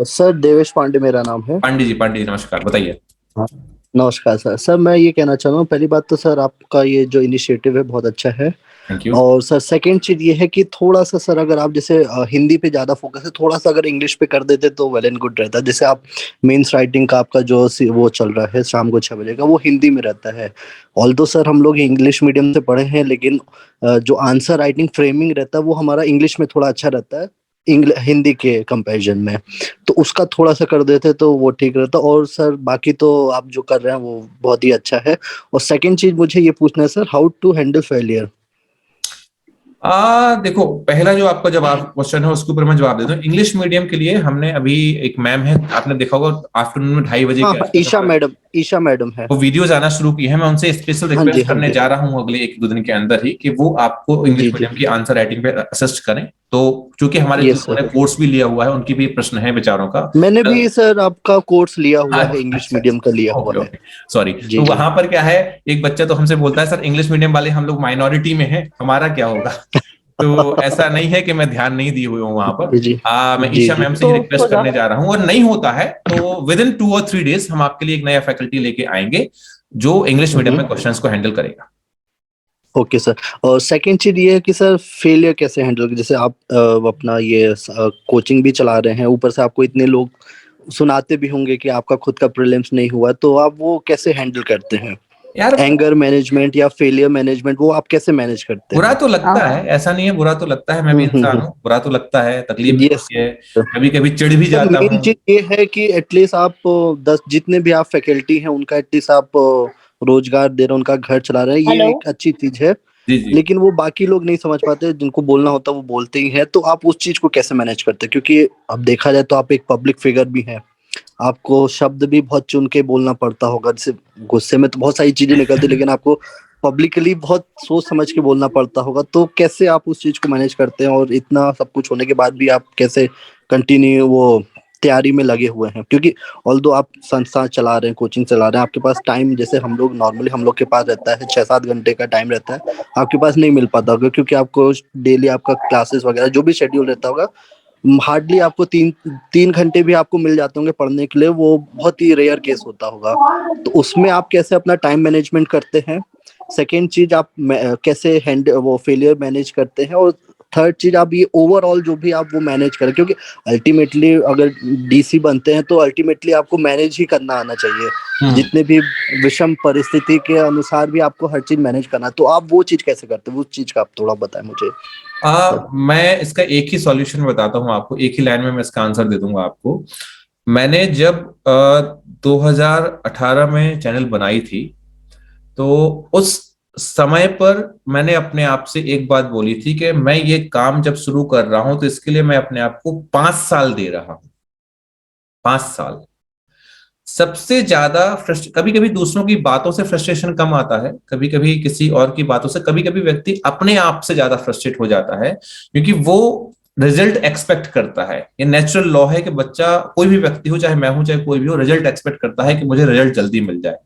सर देवेश पांडे मेरा नाम है। पांडे जी नमस्कार, बताइए। हाँ, नमस्कार सर। मैं ये कहना चाह रहा हूँ, पहली बात तो सर आपका ये जो इनिशिएटिव है बहुत अच्छा है। Thank you. और सर सेकंड चीज ये है कि थोड़ा सा सर अगर आप जैसे हिंदी पे ज्यादा फोकस है, थोड़ा सा अगर इंग्लिश पे कर देते तो वेल एंड गुड रहता। जैसे आप मेंस राइटिंग का आपका जो वो चल रहा है शाम को 6 बजे का, वो हिंदी में रहता है। ऑल्दो सर हम लोग इंग्लिश मीडियम से पढ़े हैं, लेकिन जो आंसर राइटिंग फ्रेमिंग रहता है वो हमारा इंग्लिश में थोड़ा अच्छा रहता है हिंदी के कंपैरिजन में। तो उसका थोड़ा सा कर देते तो वो ठीक रहता। और सर बाकी तो आप जो कर रहे हैं वो बहुत ही अच्छा है। और सेकंड चीज मुझे ये पूछना है sir, how to handle failure. देखो पहला जो आपका जवाब क्वेश्चन है उसके ऊपर मैं जवाब देता हूँ। इंग्लिश मीडियम के लिए हमने अभी एक मैम है, आपने देखा होगा आफ्टरनून में 2:30 बजे हाँ, ईशा मैडम है, वो वीडियोस आना शुरू की है। मैं उनसे स्पेशल रिक्वेस्ट करने जा रहा हूँ अगले 1-2 दिन के अंदर ही कि वो आपको इंग्लिश मीडियम की आंसर राइटिंग पे असिस्ट करें। तो चूंकि हमारे जो कोर्स भी लिया हुआ है उनकी भी प्रश्न है बेचारों का। मैंने भी सर आपका कोर्स लिया हुआ है, इंग्लिश मीडियम का लिया हुआ है। सॉरी, तो वहां पर क्या है, एक बच्चा तो हमसे बोलता है सर इंग्लिश मीडियम वाले हम लोग माइनॉरिटी में हैं, हमारा क्या होगा। तो ऐसा नहीं है कि मैं ध्यान नहीं दी हुई हूँ वहां पर। मैं ईशा मैम से रिक्वेस्ट करने जा रहा हूँ, और नहीं होता है तो विद इन 2 और 3 डेज हम आपके लिए एक नया फैकल्टी लेके आएंगे जो इंग्लिश मीडियम में क्वेश्चंस को हैंडल करेगा। Okay sir. और सेकंड चीज ये है कि सर फेलियर कैसे हैंडल, जैसे आप अपना ये कोचिंग भी चला रहे हैं, ऊपर से आपको इतने लोग सुनाते भी होंगे कि आपका खुद का प्रीलिम्स नहीं हुआ, तो आप वो कैसे हैंडल करते हैं? यार एंगर मैनेजमेंट या फेलियर मैनेजमेंट, वो आप कैसे मैनेज करते बुरा हैं? तो लगता है, ऐसा नहीं है, बुरा तो लगता है, मैं भी इंसान हूँ, बुरा तो लगता है, तकलीफ भी यस होती है, कभी कभी चिढ़ भी सर, जाता मेन हूँ। चीज ये है कि एटलीस्ट आप 10 जितने भी आप फैकल्टी हैं उनका एटलीस्ट आप रोजगार दे रहे हैं, उनका घर चला रहे हैं, ये हेलो। एक अच्छी चीज है। जी जी। लेकिन वो बाकी लोग नहीं समझ पाते, जिनको बोलना होता है वो बोलते ही हैं। तो आप उस चीज को कैसे मैनेज करते हैं? क्योंकि अब देखा जाए तो आप एक पब्लिक फिगर भी हैं, आपको शब्द भी बहुत चुन के बोलना पड़ता होगा। जैसे गुस्से में तो बहुत सारी चीजें निकलती, लेकिन आपको पब्लिकली बहुत सोच समझ के बोलना पड़ता होगा। तो कैसे आप उस चीज को मैनेज करते हैं, और इतना सब कुछ होने के बाद भी आप कैसे कंटिन्यू वो तैयारी में लगे हुए हैं? क्योंकि ऑल्दो आप संस्था चला रहे हैं, कोचिंग चला रहे हैं, आपके पास टाइम, जैसे हम लोग नॉर्मली हम लोग के पास रहता है 6-7 घंटे का टाइम रहता है, आपके पास नहीं मिल पाता होगा, क्योंकि आपको डेली आपका क्लासेस वगैरह जो भी शेड्यूल रहता होगा, हार्डली आपको 3 घंटे भी आपको मिल जाते होंगे पढ़ने के लिए, वो बहुत ही रेयर केस होता होगा। तो उसमें आप कैसे अपना टाइम मैनेजमेंट करते हैं? सेकेंड चीज, आप कैसे वो फेलियर मैनेज करते हैं? और थर्ड चीज, आप ये ओवरऑल जो भी आप वो मैनेज करें, क्योंकि अल्टीमेटली अगर डीसी बनते हैं तो अल्टीमेटली आपको मैनेज ही करना आना चाहिए। जितने भी विषम परिस्थिति के अनुसार भी आपको हर चीज मैनेज करना है। तो आप वो चीज कैसे करते हैं? वो चीज का आप थोड़ा बताएं मुझे। मैं इसका एक ही सॉल्यूशन बताता हूँ आपको, एक ही लाइन में मैं इसका आंसर दे दूंगा आपको। मैंने जब 2018 में चैनल बनाई थी, तो उस समय पर मैंने अपने आप से एक बात बोली थी कि मैं ये काम जब शुरू कर रहा हूं तो इसके लिए मैं अपने आप को 5 साल दे रहा हूं। 5 साल। सबसे ज्यादा कभी कभी दूसरों की बातों से फ्रस्ट्रेशन कम आता है, कभी कभी किसी और की बातों से, कभी कभी व्यक्ति अपने आप से ज्यादा फ्रस्ट्रेट हो जाता है, क्योंकि वो रिजल्ट एक्सपेक्ट करता है। ये नेचुरल लॉ है कि बच्चा, कोई भी व्यक्ति हो, चाहे मैं हूं चाहे कोई भी हो, रिजल्ट एक्सपेक्ट करता है कि मुझे रिजल्ट जल्दी मिल जाए।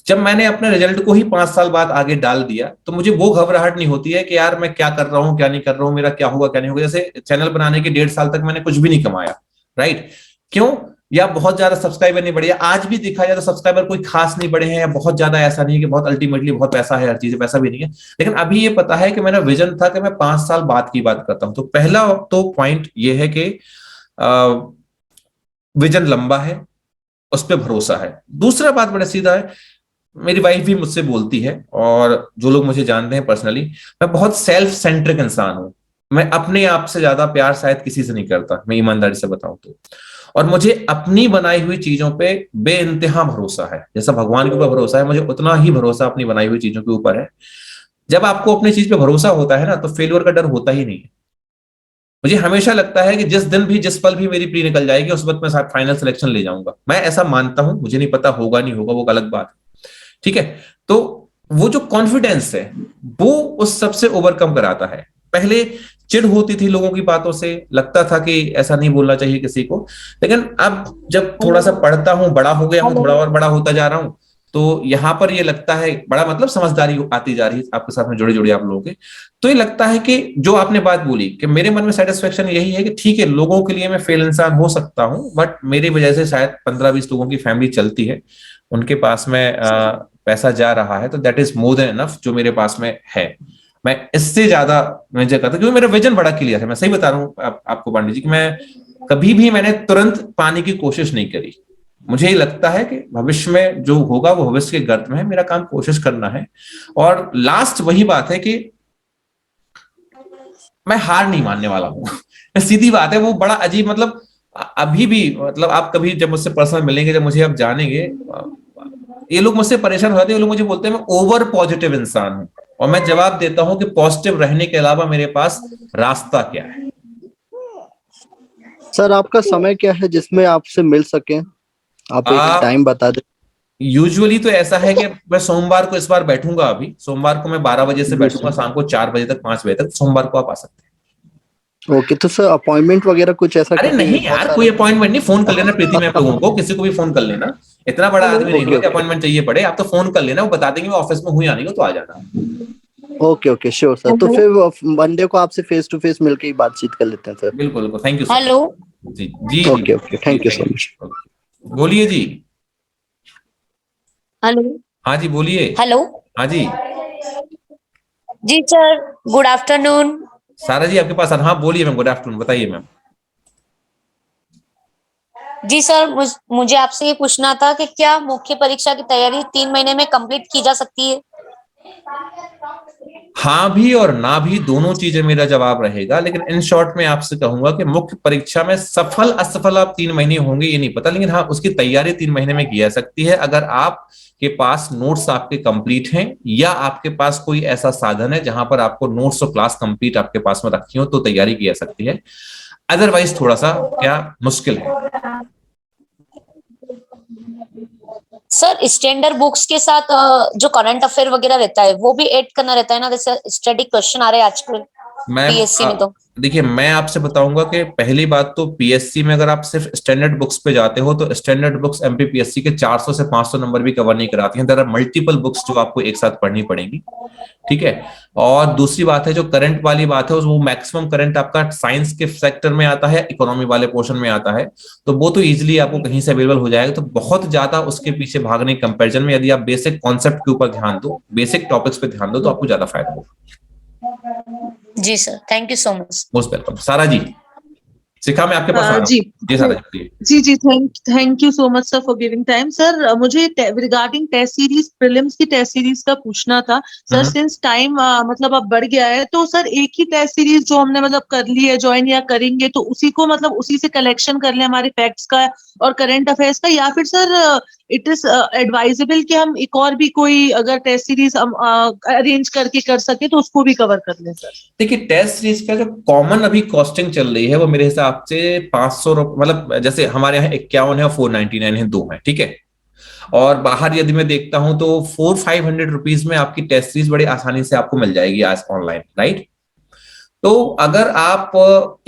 जब मैंने अपने रिजल्ट को ही 5 साल बाद आगे डाल दिया, तो मुझे वो घबराहट नहीं होती है कि यार मैं क्या कर रहा हूं, क्या नहीं कर रहा हूं, मेरा क्या होगा क्या नहीं होगा। जैसे चैनल बनाने के 1.5 साल तक मैंने कुछ भी नहीं कमाया, राइट? क्यों? या बहुत ज्यादा सब्सक्राइबर नहीं बढ़े, आज भी देखा जाए तो सब्सक्राइबर कोई खास नहीं बढ़े हैं, या बहुत ज्यादा ऐसा नहीं है कि बहुत अल्टीमेटली बहुत पैसा है, हर चीज पैसा भी नहीं है। लेकिन अभी ये पता है कि मेरा विजन था कि मैं 5 साल बाद की बात करता हूं। तो पहला तो पॉइंट ये है कि विजन लंबा है, उस पर भरोसा है। दूसरा बात बड़ा सीधा है, मेरी वाइफ भी मुझसे बोलती है, और जो लोग मुझे जानते हैं पर्सनली, मैं बहुत सेल्फ सेंट्रिक इंसान हूं। मैं अपने आप से ज्यादा प्यार शायद किसी से नहीं करता, मैं ईमानदारी से बताऊं तो। और मुझे अपनी बनाई हुई चीजों पे बेइंतहा भरोसा है। जैसा भगवान के ऊपर भरोसा है, मुझे उतना ही भरोसा अपनी बनाई हुई चीजों के ऊपर है। जब आपको अपनी चीज पे भरोसा होता है ना, तो फेलियर का डर होता ही नहीं है। मुझे हमेशा लगता है कि जिस दिन भी, जिस पल भी मेरी प्री निकल जाएगी, उस वक्त मैं फाइनल सिलेक्शन ले जाऊंगा। मैं ऐसा मानता हूं, मुझे नहीं पता होगा नहीं होगा, वो अलग बात है, ठीक है? तो वो जो कॉन्फिडेंस है, वो उस सबसे ओवरकम कराता है। पहले चिढ़ होती थी लोगों की बातों से, लगता था कि ऐसा नहीं बोलना चाहिए किसी को, लेकिन अब जब थोड़ा सा पढ़ता हूं, बड़ा हो गया हूं, थोड़ा और बड़ा होता जा रहा हूं, तो यहां पर ये लगता है, बड़ा मतलब समझदारी आती जा रही है आपके साथ में जुड़े जुड़े आप लोगों के। तो ये लगता है कि जो आपने बात बोली, कि मेरे मन में सेटिस्फेक्शन यही है कि ठीक है, लोगों के लिए मैं फेल इंसान हो सकता हूं, बट मेरी वजह से शायद 15-20 लोगों की फैमिली चलती है, उनके पास में पैसा जा रहा है, तो that is more than enough जो मेरे पास में है। मैं इससे ज्यादा मेजर करता, क्योंकि मेरा विजन बड़ा क्लियर है। मैं सही बता रहा हूँ आपको पांडे जी, कि मैं कभी भी मैंने तुरंत पाने की कोशिश नहीं करी। मुझे ये लगता है कि भविष्य में जो होगा वो भविष्य के गर्त में है, मेरा काम कोशिश करना है। और लास्ट वही बात है कि मैं हार नहीं मानने वाला हूं। सीधी बात है, वो बड़ा अजीब, मतलब अभी भी, मतलब आप कभी जब मुझसे पर्सनल मिलेंगे, जब मुझे आप जानेंगे, ये लोग मुझसे परेशान हो जाते हैं। ये लोग मुझे बोलते हैं मैं ओवर पॉजिटिव इंसान हूं, और मैं जवाब देता हूं कि पॉजिटिव रहने के अलावा मेरे पास रास्ता क्या है। सर, आपका समय क्या है जिसमें आपसे मिल सके? आप एक टाइम बता दें। यूजुअली तो ऐसा है कि मैं सोमवार को इस बार बैठूंगा। अभी सोमवार को मैं 12 बजे से बैठूंगा, शाम को 4 बजे तक, 5 बजे तक। सोमवार को आप आ सकते हैं। ओके, तो सर अपॉइंटमेंट वगैरह कुछ ऐसा? अरे नहीं यार, कोई अपॉइंटमेंट नहीं, फोन कर लेना प्रीति मैम लोगों को, किसी को भी फोन कर लेना। इतना बड़ा आदमी नहीं होगा कि अपॉइंटमेंट चाहिए पड़े। आप तो फोन कर लेना, वो बता देंगे, मैं ऑफिस में हूँ या नहीं हो, तो आ जाना। Okay okay, sure sir. तो फिर मंडे को आपसे फेस टू फेस मिलकर ही बातचीत कर लेते हैं सर। बिल्कुल बिल्कुल, थैंक यू। हेलो जी जी, okay okay, thank you so much. बोलिए जी। हेलो। हाँ जी बोलिए। हेलो। हाँ जी जी सर, गुड आफ्टरनून। सारा जी आपके पास? हाँ बोलिए मैम, गुड आफ्टरनून, बताइए मैम। जी सर, मुझे आपसे ये पूछना था कि क्या मुख्य परीक्षा की तैयारी 3 महीने में कंप्लीट की जा सकती है? हाँ भी और ना भी, दोनों चीजें मेरा जवाब रहेगा, लेकिन इन शॉर्ट में आपसे कहूंगा कि मुख्य परीक्षा में सफल असफल आप 3 महीने होंगे ये नहीं पता, लेकिन हाँ उसकी तैयारी 3 महीने में की जा सकती है अगर आप के पास नोट्स आपके कंप्लीट हैं या आपके पास कोई ऐसा साधन है जहां पर आपको नोट्स और क्लास कंप्लीट आपके पास में रखी हो तो तैयारी की जा सकती है। अदरवाइज थोड़ा सा क्या मुश्किल है। सर स्टैंडर्ड बुक्स के साथ जो करंट अफेयर वगैरह रहता है वो भी ऐड करना रहता है ना, जैसे स्टैटिक क्वेश्चन आ रहे हैं आजकल पीएससी में। तो देखिए मैं आपसे बताऊंगा कि पहली बात तो पीएससी में अगर आप सिर्फ स्टैंडर्ड बुक्स पे जाते हो तो स्टैंडर्ड बुक्स एमपीपीएससी के 400 से 500 नंबर भी कवर नहीं कराती हैं। देयर आर मल्टीपल बुक्स जो आपको एक साथ पढ़नी पड़ेंगी, ठीक है। और दूसरी बात है जो करंट वाली बात है वो मैक्सिमम करंट आपका साइंस के सेक्टर में आता है, इकोनॉमी वाले पोर्शन में आता है, तो वो तो इजिली आपको कहीं से अवेलेबल हो जाएगा। तो बहुत ज्यादा उसके पीछे भागने कंपेरिजन में यदि आप बेसिक कॉन्सेप्ट के ऊपर ध्यान दो, बेसिक टॉपिक्स पे ध्यान दो तो आपको ज्यादा फायदा होगा। जी sir, thank you so much. Most welcome. Sara ji, शिखा मैं आपके पास आ रहा हूं। जी सारा जी। जी thank you so much sir for giving time. Sir मुझे रिगार्डिंग टेस्ट सीरीज, प्रीलिम्स की टेस्ट सीरीज का पूछना था सर। सिंस टाइम मतलब अब बढ़ गया है तो सर एक ही टेस्ट सीरीज जो हमने मतलब कर ली है, ज्वाइन या करेंगे, तो उसी को मतलब उसी से कलेक्शन कर ले हमारे फैक्ट्स का और करंट अफेयर्स का, या फिर सर इट इज एडवाइजेबल कि हम एक और भी कोई अगर टेस्ट सीरीज अरेंज करके कर सके तो उसको भी कवर कर लें सर? देखिए टेस्ट सीरीज का जो कॉमन अभी कॉस्टिंग चल रही है वो मेरे हिसाब से 500 मतलब जैसे हमारे यहाँ 51 है और 499 है, 2 है, ठीक है। और बाहर यदि मैं देखता हूं तो 400-500 रुपीज में आपकी टेस्ट सीरीज बड़ी आसानी से आपको मिल जाएगी आज ऑनलाइन, राइट। तो अगर आप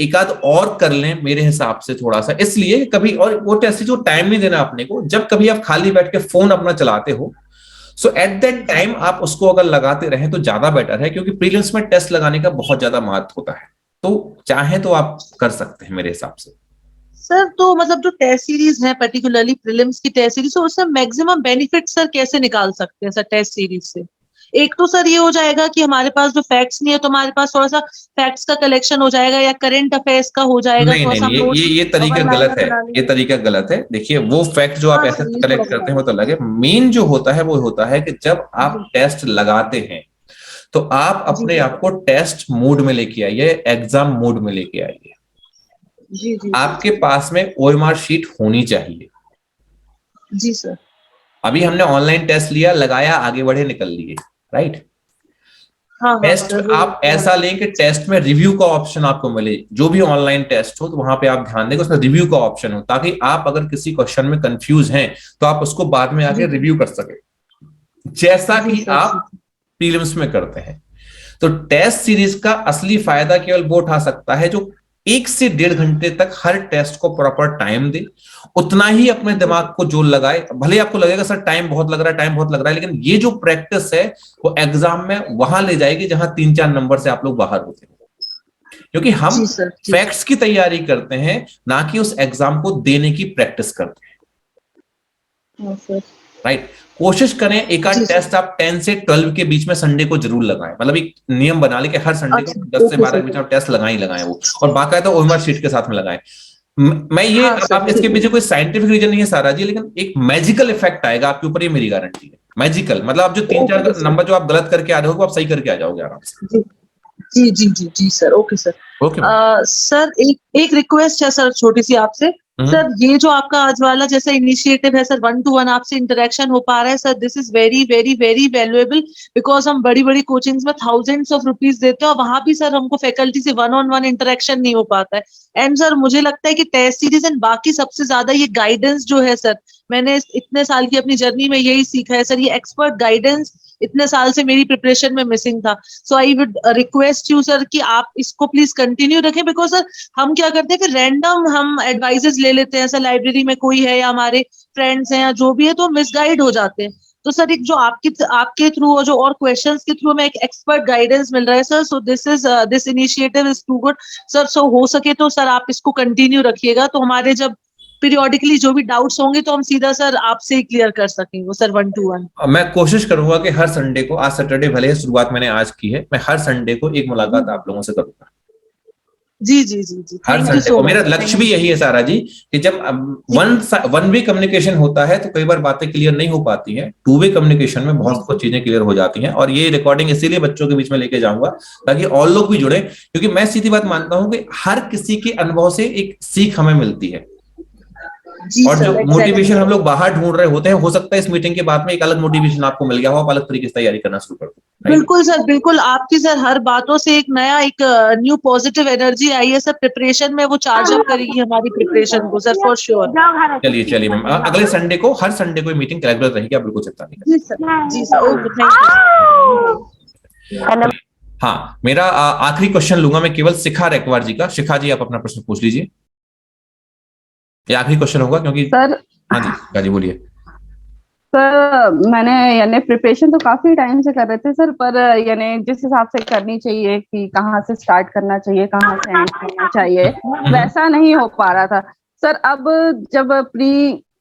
एक आध और कर लें मेरे हिसाब से थोड़ा सा, इसलिए कभी और वो टेस्ट सीरीज को टाइम नहीं देना अपने को, जब कभी आप खाली बैठ के फोन अपना चलाते हो सो एट दैट टाइम आप उसको अगर लगाते रहें तो ज्यादा बेटर है, क्योंकि प्रीलिम्स में टेस्ट लगाने का बहुत ज्यादा महत्व होता है। तो चाहे तो आप कर सकते हैं मेरे हिसाब से सर। तो मतलब जो टेस्ट सीरीज है पर्टिकुलरली प्रीलिम्स की टेस्ट सीरीज, तो उससे मैक्सिमम बेनिफिट सर कैसे निकाल सकते हैं सर टेस्ट सीरीज से? एक तो सर ये हो जाएगा कि हमारे पास जो फैक्ट्स नहीं है तो हमारे पास थोड़ा सा फैक्ट्स का कलेक्शन हो जाएगा या करंट अफेयर्स का हो जाएगा। नहीं, ये तरीका गलत है, ये तरीका गलत है। देखिए वो फैक्ट जो आप ऐसे कलेक्ट करते हैं वो तो अलग है। मेन जो होता है वो होता है कि जब आप टेस्ट लगाते हैं तो आप अपने आप को टेस्ट मोड में लेके आइए, एग्जाम मोड में लेके आइए। आपके पास में ओएमआर शीट होनी चाहिए। जी सर। अभी हमने ऑनलाइन टेस्ट लिया, लगाया, आगे बढ़े, निकल लिए, राइट। टेस्ट आप ऐसा लें कि टेस्ट में रिव्यू का ऑप्शन आपको मिले। जो भी ऑनलाइन टेस्ट हो तो वहां पे आप ध्यान दें कि उसमें रिव्यू का ऑप्शन हो, ताकि आप अगर किसी क्वेश्चन में कंफ्यूज हैं तो आप उसको बाद में आके रिव्यू कर सके, जैसा कि आप प्रीलिम्स में करते हैं। तो टेस्ट सीरीज का असली फायदा केवल वो उठा सकता है जो 1 से 1.5 घंटे तक हर टेस्ट को प्रॉपर टाइम दे, उतना ही अपने दिमाग को जोर लगाए। भले आपको लगेगा सर टाइम बहुत लग रहा है, लेकिन ये जो प्रैक्टिस है वो एग्जाम में वहां ले जाएगी जहां 3-4 नंबर से आप लोग बाहर होते हैं, क्योंकि हम फैक्ट्स की तैयारी करते हैं ना कि उस एग्जाम को देने की प्रैक्टिस करते हैं, राइट। कोशिश करें एक आध टेस्ट आप 10 से 12 के बीच में संडे को जरूर लगाएं। मतलब एक नियम बना ले कि हर संडे को 10 से 12 के बीच में टेस्ट लगाएं वो, और बाकायदा ओएमआर शीट के साथ में लगाएं। मैं ये आप इसके पीछे कोई साइंटिफिक रीजन नहीं है सारा जी, लेकिन एक मैजिकल इफेक्ट आएगा आपके ऊपर, ये मेरी गारंटी है। मैजिकल मतलब आप जो 3-4 नंबर जो आप गलत करके आ रहे हो आप सही करके आ जाओगे आराम से। जी सर। Okay sir. सर एक रिक्वेस्ट है सर छोटी सी आपसे। सर ये जो आपका आज वाला जैसा इनिशिएटिव है सर, 1-to-1 आपसे इंटरेक्शन हो पा रहा है sir, this is very very very valuable, because हम बड़ी बड़ी कोचिंग्स में थाउजेंड्स ऑफ रुपीज देते हैं और वहां भी सर हमको फैकल्टी से 1-on-1 इंटरेक्शन नहीं हो पाता है। एंड सर मुझे लगता है कि टेस्ट सीरीज एंड बाकी सबसे ज्यादा ये गाइडेंस जो है सर, मैंने इतने साल की अपनी जर्नी में यही सीखा है सर, ये एक्सपर्ट गाइडेंस इतने साल से मेरी प्रिपरेशन में मिसिंग था। So I would request you sir कि आप इसको प्लीज कंटिन्यू रखें, बिकॉज सर हम क्या करते हैं कि रैंडम हम एडवाइजेस ले लेते हैं सर, लाइब्रेरी में कोई है या हमारे फ्रेंड्स हैं या जो भी है, तो मिसगाइड हो जाते हैं। तो सर एक जो आपके थ्रू और जो और क्वेश्चंस के थ्रू में एक एक्सपर्ट गाइडेंस मिल रहा है sir, so this initiative is too good sir. So हो सके तो सर आप इसको कंटिन्यू रखिएगा, तो हमारे जब पीरियोडिकली जो भी डाउट्स होंगे तो हम सीधा सर आपसे ही क्लियर कर सकेंगे सर 1-to-1। मैं कोशिश करूंगा कि हर संडे को, आज सैटरडे भले शुरुआत मैंने आज की है, मैं हर संडे को एक मुलाकात आप लोगों से करूंगा। जी जी जी जी हर संडे को। मेरा लक्ष्य भी यही है सारा जी कि जब वन वे कम्युनिकेशन होता है तो कई बार बातें क्लियर नहीं हो पाती हैं, टू वे कम्युनिकेशन में बहुत कुछ चीजें क्लियर हो जाती हैं। और ये रिकॉर्डिंग इसीलिए बच्चों के बीच में लेके जाऊंगा ताकि और लोग भी जुड़े, क्योंकि मैं सीधी बात मानता हूं कि हर किसी के अनुभव से एक सीख हमें मिलती है। और जो मोटिवेशन हम लोग बाहर ढूंढ रहे होते हैं, हो सकता है इस मीटिंग के बाद में एक अलग मोटिवेशन आपको मिल गया हो, आप अलग तरीके से तैयारी करना शुरू कर दो। बिल्कुल सर, बिल्कुल आपकी सर हर बातों से एक नया एक न्यू पॉजिटिव एनर्जी आई है सर, प्रिपरेशन में वो चार्ज अप करेगी हमारी प्रिपरेशन को सर, फॉर श्योर। चलिए मैम, अगले संडे को, हर संडे को मीटिंग रेगुलर रहेगी, आप बिल्कुल चिंता नहीं करें। जी सर, ओके, थैंक यू। हाँ, मेरा आखिरी क्वेश्चन लूंगा मैं केवल शिखा रेकवार जी का। शिखा जी, आप अपना प्रश्न पूछ लीजिए, ये आखिरी क्वेश्चन होगा क्योंकि सर। हाँ जी बोलिए। सर मैंने यानी प्रिपरेशन तो काफी टाइम से कर रहे थे सर, पर यानी जिस हिसाब से करनी चाहिए कि कहाँ से स्टार्ट करना चाहिए, कहाँ से एंड करना चाहिए, वैसा नहीं हो पा रहा था सर। अब जब प्री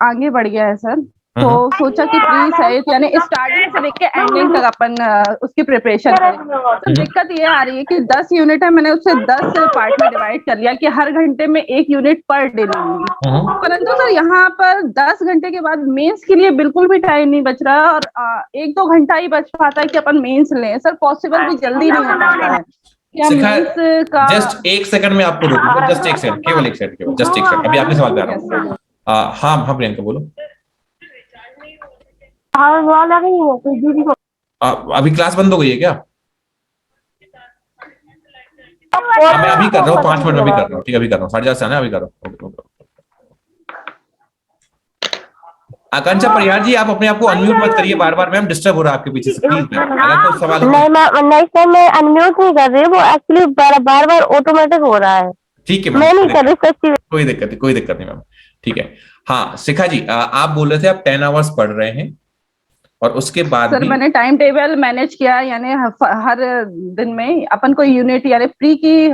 आगे बढ़ गया है सर, तो सोचा कि प्री सहित यानी स्टार्टिंग से लेके एंडिंग तक अपन उसकी प्रिपरेशन करें। तो दिक्कत ये आ रही है कि 10 यूनिट है, मैंने उसे 10 पार्ट में डिवाइड कर लिया कि हर घंटे में 1 यूनिट पर डे लूंगी। परंतु सर यहाँ पर 10 घंटे के बाद मेंस के लिए बिल्कुल भी टाइम नहीं बच रहा, और 1-2 घंटा ही बच पाता है कि अपन मेंस लें सर। पॉसिबल भी जल्दी नहीं हो पाता है। क्या मेंस का जस्ट 1 सेकंड में आपको रोकूंगा, जस्ट 1 सेकंड, केवल 1 सेकंड, केवल जस्ट 1 सेकंड। अभी आपके सवाल पे आ रहा हूँ। हाँ प्रियंका बोलो। अभी क्लास बंद हो गई है क्या? मैं अभी कर रहा हूँ, 5 मिनट में अभी कर रहा हूँ। ठीक है, अभी कर रहा हूँ, 7:30 से आना, अभी कर रहा हूँ। आकांक्षा परिहार जी, आप अपने आप को अनम्यूट मत करिए बार बार, मैम डिस्टर्ब हो रहा है आपके पीछे से, प्लीज। अगर कोई सवाल नहीं सर, मैं अनम्यूट नहीं कर रही, वो एक्चुअली बार बार ऑटोमेटिक हो रहा है। ठीक है, मैं नहीं कर रही, कोई दिक्कत नहीं मैम, ठीक है। हाँ शिखा जी, आप बोल रहे थे आप 10 आवर्स पढ़ रहे हैं और उसके बाद सर मैंने टाइम टेबल मैनेज किया, यानी हर दिन में अपन को यूनिट यानी प्री की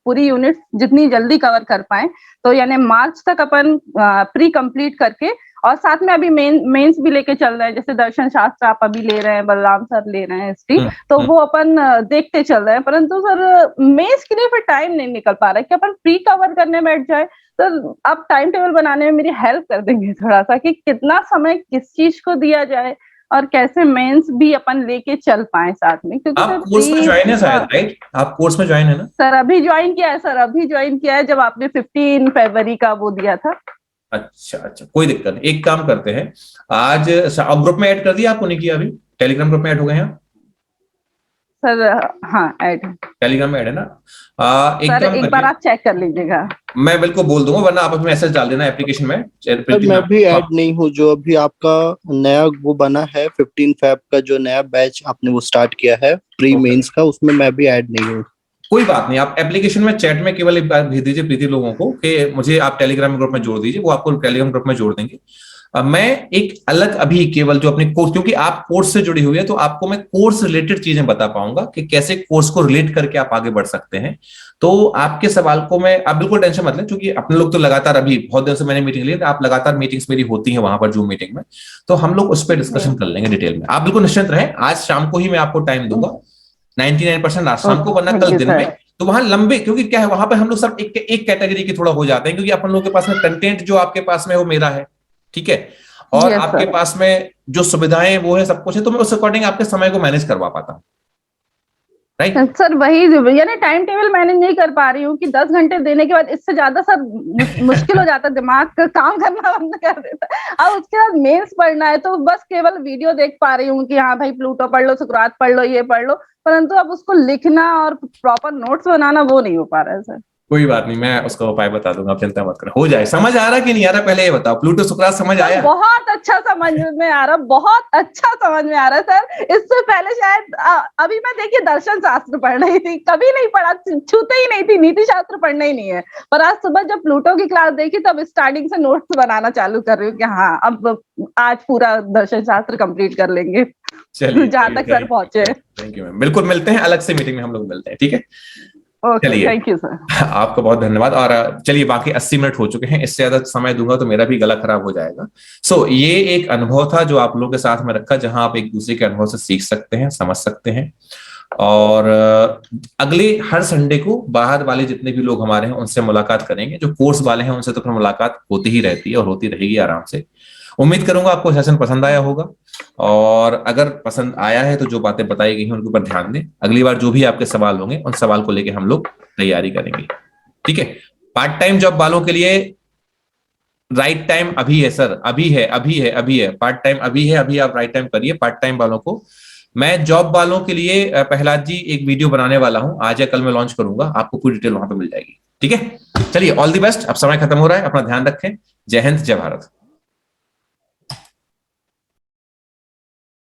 पूरी यूनिट जितनी जल्दी कवर कर पाए, तो यानी मार्च तक अपन प्री कंप्लीट करके, और साथ में अभी मेंस भी लेके चल रहे हैं। जैसे दर्शन शास्त्र आप अभी ले रहे हैं, बलराम सर ले रहे हैं हिस्ट्री, तो वो अपन देखते चल रहे हैं। परंतु सर मेंस के लिए फिर टाइम नहीं निकल पा रहा है कि अपन प्री कवर करने बैठ जाए। तो आप टाइम टेबल बनाने में मेरी हेल्प कर देंगे थोड़ा सा कि कितना समय किस चीज को दिया जाए और कैसे मेंस भी अपन लेके चल पाए साथ में, क्योंकि आप कोर्स में ज्वाइन है शायद, राइट? आप कोर्स में ज्वाइन है ना? सर अभी ज्वाइन किया है सर, अभी ज्वाइन किया है जब आपने 15 फरवरी का वो दिया था। अच्छा, कोई दिक्कत नहीं, एक काम करते हैं, आज ग्रुप में ऐड कर दिया आपको? नहीं किया अभी? टेलीग्राम ग्रुप में ऐड हो गए हैं सर? हाँ ऐड टेलीग्राम में ऐड है ना? सर एक बार आप चेक कर लीजिएगा। मैं बिल्कुल बोल दूंगा, वरना आप मैसेज डाल देना एप्लीकेशन में। मैं भी ऐड नहीं हूँ, जो अभी आपका नया वो बना है 15 फेब का जो नया बैच आपने वो स्टार्ट किया है प्री मेंस का, उसमें मैं भी ऐड नहीं हूँ। कोई बात नहीं, आप एप्लीकेशन में चैट में केवल एक बार भेज दीजिए प्रीति लोगों को कि मुझे आप टेलीग्राम ग्रुप में जोड़ दीजिए, वो आपको टेलीग्राम ग्रुप में जोड़ देंगे। मैं एक अलग अभी केवल जो अपने कोर्स, क्योंकि आप कोर्स से जुड़ी हुई है, तो आपको मैं कोर्स रिलेटेड चीजें बता पाऊंगा कि कैसे कोर्स को रिलेट करके आप आगे बढ़ सकते हैं। तो आपके सवाल को मैं, आप बिल्कुल टेंशन मत लें, क्योंकि अपने लोग तो लगातार, अभी बहुत दिन से मैंने मीटिंग ली, आप लगातार मीटिंग्स मेरी होती है वहां पर जूम मीटिंग में, तो हम लोग उस पर डिस्कशन कर लेंगे डिटेल में। आप बिल्कुल निश्चिंत रहें, आज शाम को ही मैं आपको टाइम दूंगा 99% आज शाम को, वरना कल दिन में। तो वहां लंबे, क्योंकि क्या है वहां पर हम लोग सब एक कैटेगरी के थोड़ा हो जाते हैं, क्योंकि अपन लोगों के पास में कंटेंट जो आपके पास में वो मेरा है, ठीक है, और आपके पास में जो सुविधाएं वो है, सब कुछ है, तो मैं उस अकॉर्डिंग आपके समय को मैनेज करवा पाता हूँ, राइट? सर वही यानी टाइम टेबल मैनेज नहीं कर पा रही हूँ कि 10 घंटे देने के बाद इससे ज्यादा सर मुश्किल हो जाता है, दिमाग का काम करना बंद कर देता है। अब उसके बाद मेंस पढ़ना है, तो बस केवल वीडियो देख पा रही हूँ कि हाँ भाई प्लूटो पढ़ लो, सुकरात पढ़ लो, ये पढ़ लो, परंतु अब उसको लिखना और प्रॉपर नोट्स बनाना वो नहीं हो पा रहा है सर। कोई बात नहीं, मैं उसका उपाय बता दूंगा, आप चिंता मत करो, हो जाए। समझ आ रहा कि नहीं आ रहा, पहले ये बताओ। प्लूटो सुकरात समझ आया? बहुत अच्छा समझ में आ रहा, बहुत अच्छा समझ में आ रहा है सर। इससे पहले शायद अभी मैं देखिए दर्शन शास्त्र पढ़ रही थी, कभी नहीं पढ़ा, छूते ही नहीं थी, नीति शास्त्र पढ़ना ही नहीं है, पर आज सुबह जब प्लूटो की क्लास देखी तब स्टार्टिंग से नोट्स बनाना चालू कर रही हूँ कि हाँ अब आज पूरा दर्शन शास्त्र कंप्लीट कर लेंगे जहां तक सर पहुंचे। थैंक यू मैम, बिल्कुल मिलते हैं, अलग से मीटिंग में हम लोग मिलते हैं, ठीक है? चलिए, थैंक यू सर, आपका बहुत धन्यवाद। और चलिए, बाकी 80 मिनट हो चुके हैं, इससे ज्यादा समय दूंगा तो मेरा भी गला खराब हो जाएगा। सो ये एक अनुभव था जो आप लोगों के साथ में रखा, जहां आप एक दूसरे के अनुभव से सीख सकते हैं, समझ सकते हैं। और अगले हर संडे को बाहर वाले जितने भी लोग हमारे हैं उनसे मुलाकात करेंगे। जो कोर्स वाले हैं उनसे तो फिर मुलाकात होती ही रहती है और होती रहेगी आराम से। उम्मीद करूंगा आपको सेशन पसंद आया होगा, और अगर पसंद आया है तो जो बातें बताई गई हैं उनके ऊपर ध्यान दें। अगली बार जो भी आपके सवाल होंगे उन सवाल को लेकर हम लोग तैयारी करेंगे, ठीक है। पार्ट टाइम जॉब वालों के लिए राइट टाइम अभी है सर, अभी है पार्ट टाइम अभी है, अभी आप राइट टाइम करिए पार्ट टाइम वालों को। मैं जॉब वालों के लिए प्रहलाद जी एक वीडियो बनाने वाला हूं, आज या कल मैं लॉन्च करूंगा, आपको पूरी डिटेल वहां पे मिल जाएगी, ठीक है। चलिए ऑल द बेस्ट, अब समय खत्म हो रहा है, अपना ध्यान रखें। जय हिंद, जय भारत।